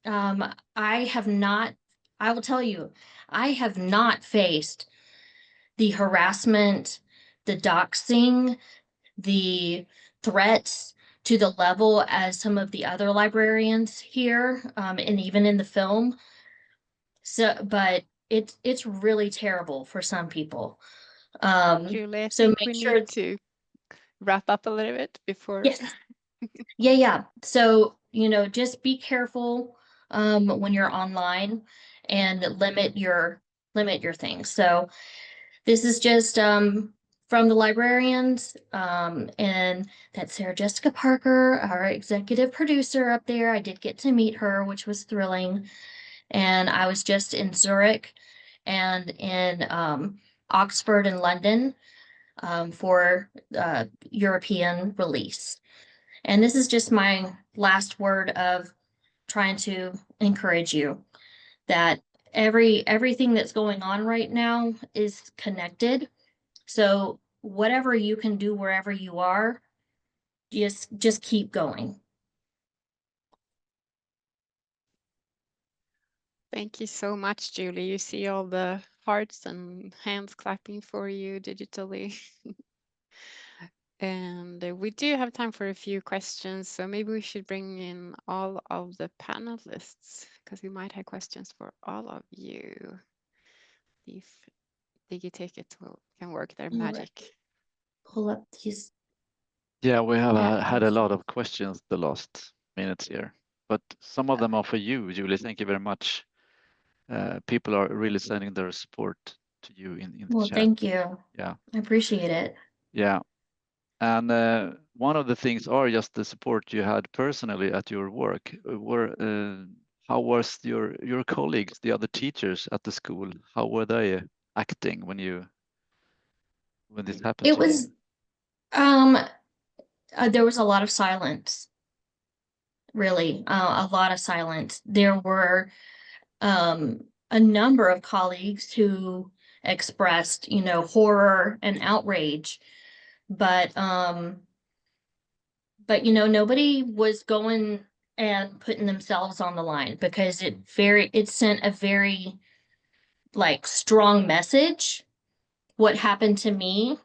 [SPEAKER 6] I will tell you, I have not faced the harassment, the doxing, the threats to the level as some of the other librarians here, and even in the film. So, but it's really terrible for some people.
[SPEAKER 1] Julie, I
[SPEAKER 6] So
[SPEAKER 1] think
[SPEAKER 6] make
[SPEAKER 1] we
[SPEAKER 6] sure
[SPEAKER 1] need to wrap up a little bit before.
[SPEAKER 6] Yes. Yeah. So, you know, just be careful when you're online and limit your things. So this is just from the librarians, and that's Sarah Jessica Parker, our executive producer up there. I did get to meet her, which was thrilling. And I was just in Zurich and in Oxford and London for European release. And this is just my last word of trying to encourage you that everything that's going on right now is connected. So whatever you can do wherever you are, just keep going.
[SPEAKER 1] Thank you so much, Julie. You see all the hearts and hands clapping for you digitally. And we do have time for a few questions, so maybe we should bring in all of the panelists, because we might have questions for all of you. If Digiteket can work their magic.
[SPEAKER 6] Pull up these.
[SPEAKER 3] Yeah, we have had a lot of questions the last minutes here, but some of them are for you, Julie. Thank you very much. People are really sending their support to you in the
[SPEAKER 6] Well,
[SPEAKER 3] chat.
[SPEAKER 6] thank you.
[SPEAKER 3] Yeah,
[SPEAKER 6] I appreciate it.
[SPEAKER 3] yeah. And one of the things are just the support you had personally at your work. How was your colleagues, the other teachers at the school? How were they acting when this happened?
[SPEAKER 6] It was there was a lot of silence, really, a lot of silence. There were a number of colleagues who expressed, horror and outrage, but nobody was going and putting themselves on the line, because it sent a very strong message, what happened to me,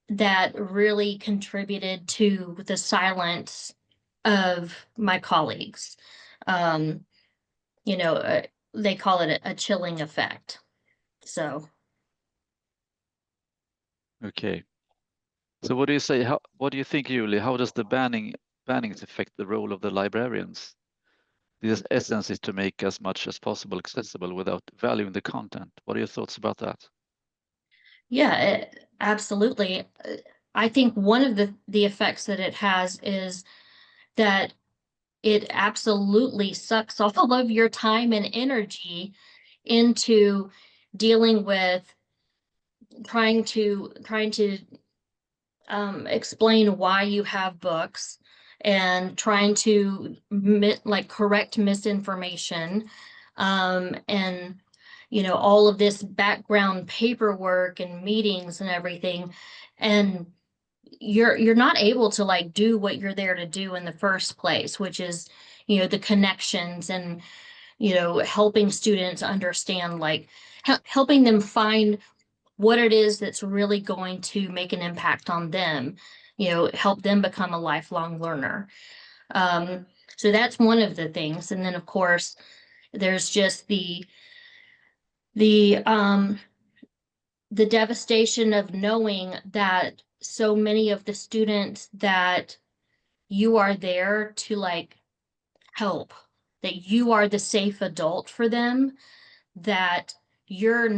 [SPEAKER 6] that really contributed to the silence of my colleagues. They call it a chilling effect. So.
[SPEAKER 3] Okay. So what do you say? What do you think, Julie? How does the bannings affect the role of the librarians? The essence is to make as much as possible accessible without valuing the content. What are your thoughts about that?
[SPEAKER 6] Yeah, absolutely. I think one of the effects that it has is that it absolutely sucks all of your time and energy into dealing with trying to explain why you have books, and trying to correct misinformation, and all of this background paperwork and meetings and everything, and you're not able to do what you're there to do in the first place, which is the connections, and helping students understand, helping them find what it is that's really going to make an impact on them, help them become a lifelong learner. So that's one of the things. And then of course there's just the devastation of knowing that so many of the students that you are there to help, that you are the safe adult for them, that you're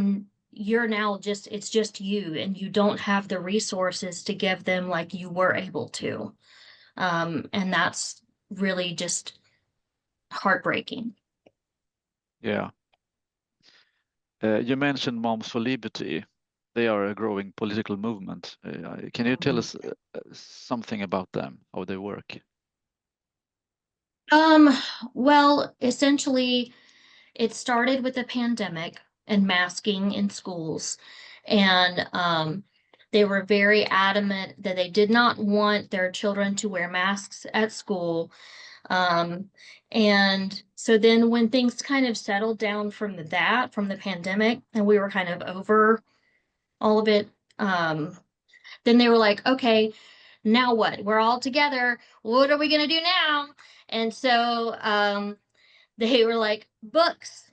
[SPEAKER 6] now it's just you, and you don't have the resources to give them like you were able to. And that's really just heartbreaking.
[SPEAKER 3] Yeah. You mentioned Moms for Liberty. They are a growing political movement. Can you tell us something about them, how they work?
[SPEAKER 6] Well, essentially, it started with the pandemic and masking in schools. And they were very adamant that they did not want their children to wear masks at school. And so then when things kind of settled down from the pandemic, and we were kind of over all of it, then they were like, okay, now what? We're all together. What are we going to do now? And so they were like, books.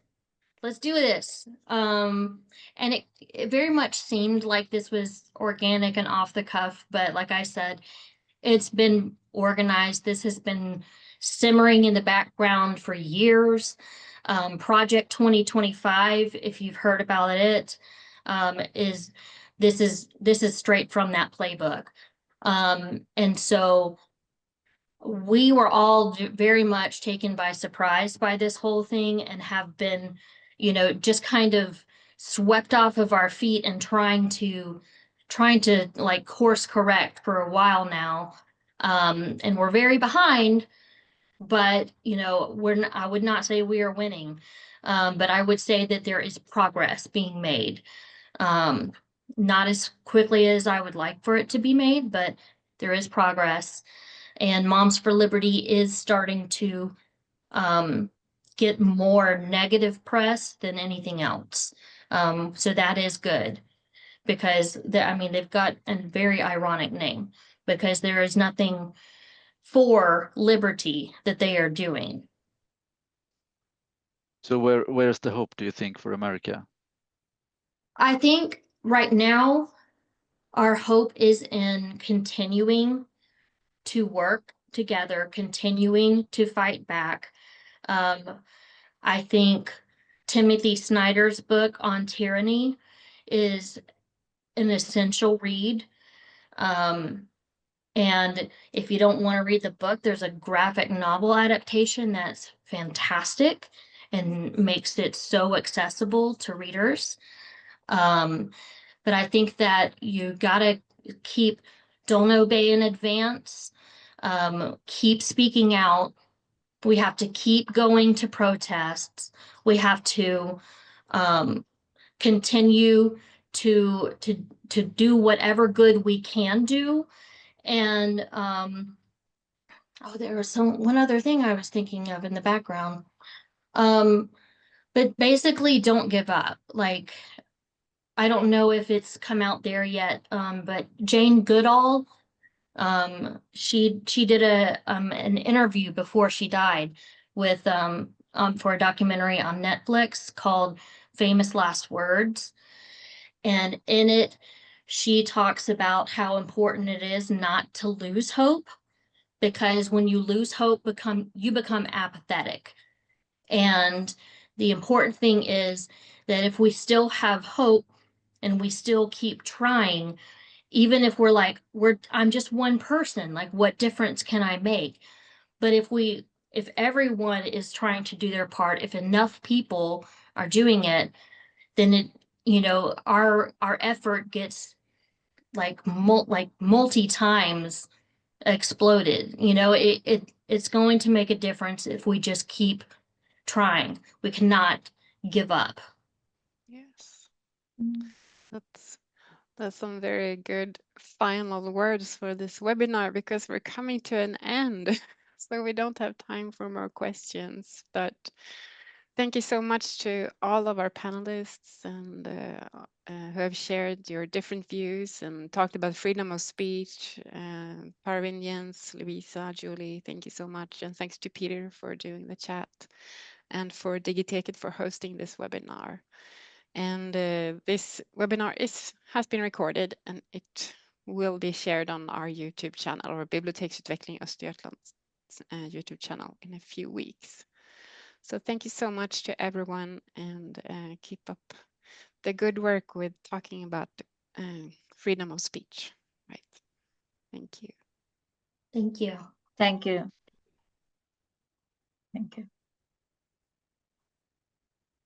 [SPEAKER 6] Let's do this. And it very much seemed like this was organic and off the cuff, but like I said, it's been organized. This has been simmering in the background for years. Project 2025, if you've heard about it, is straight from that playbook. And so we were all very much taken by surprise by this whole thing, and have been, just kind of swept off of our feet and trying to course correct for a while now. And we're very behind, but I would not say we are winning. But I would say that there is progress being made. Not as quickly as I would like for it to be made, but there is progress. And Moms for Liberty is starting to get more negative press than anything else. So that is good, because they've got a very ironic name, because there is nothing for liberty that they are doing.
[SPEAKER 3] So where's the hope, do you think, for America?
[SPEAKER 6] I think right now our hope is in continuing to work together, continuing to fight back. I think Timothy Snyder's book on tyranny is an essential read. And if you don't want to read the book, there's a graphic novel adaptation that's fantastic and makes it so accessible to readers. But I think that you gotta don't obey in advance, keep speaking out. We have to keep going to protests. We have to continue to do whatever good we can do. And there was one other thing I was thinking of in the background. But basically, don't give up. Like, I don't know if it's come out there yet, but Jane Goodall, she did an interview before she died with for a documentary on Netflix called Famous Last Words. And in it, she talks about how important it is not to lose hope, because when you lose hope, you become apathetic. And the important thing is that if we still have hope and we still keep trying, even if we're like, I'm just one person, like, what difference can I make? But if everyone is trying to do their part, if enough people are doing it, then our effort gets like multi times exploded. It's going to make a difference if we just keep trying. We cannot give up.
[SPEAKER 1] Yes, that's some very good final words for this webinar, because we're coming to an end. So we don't have time for more questions, but thank you so much to all of our panelists and who have shared your different views and talked about freedom of speech. Parvin, Jens, Lovisa, Julie, thank you so much. And thanks to Peter for doing the chat and for Digiteket for hosting this webinar. And this webinar has been recorded, and it will be shared on our YouTube channel, or Biblioteksutveckling Östergötland's YouTube channel, in a few weeks. So thank you so much to everyone, and keep up the good work with talking about freedom of speech. Right. Thank you.
[SPEAKER 6] Thank you.
[SPEAKER 5] Thank you. Thank you.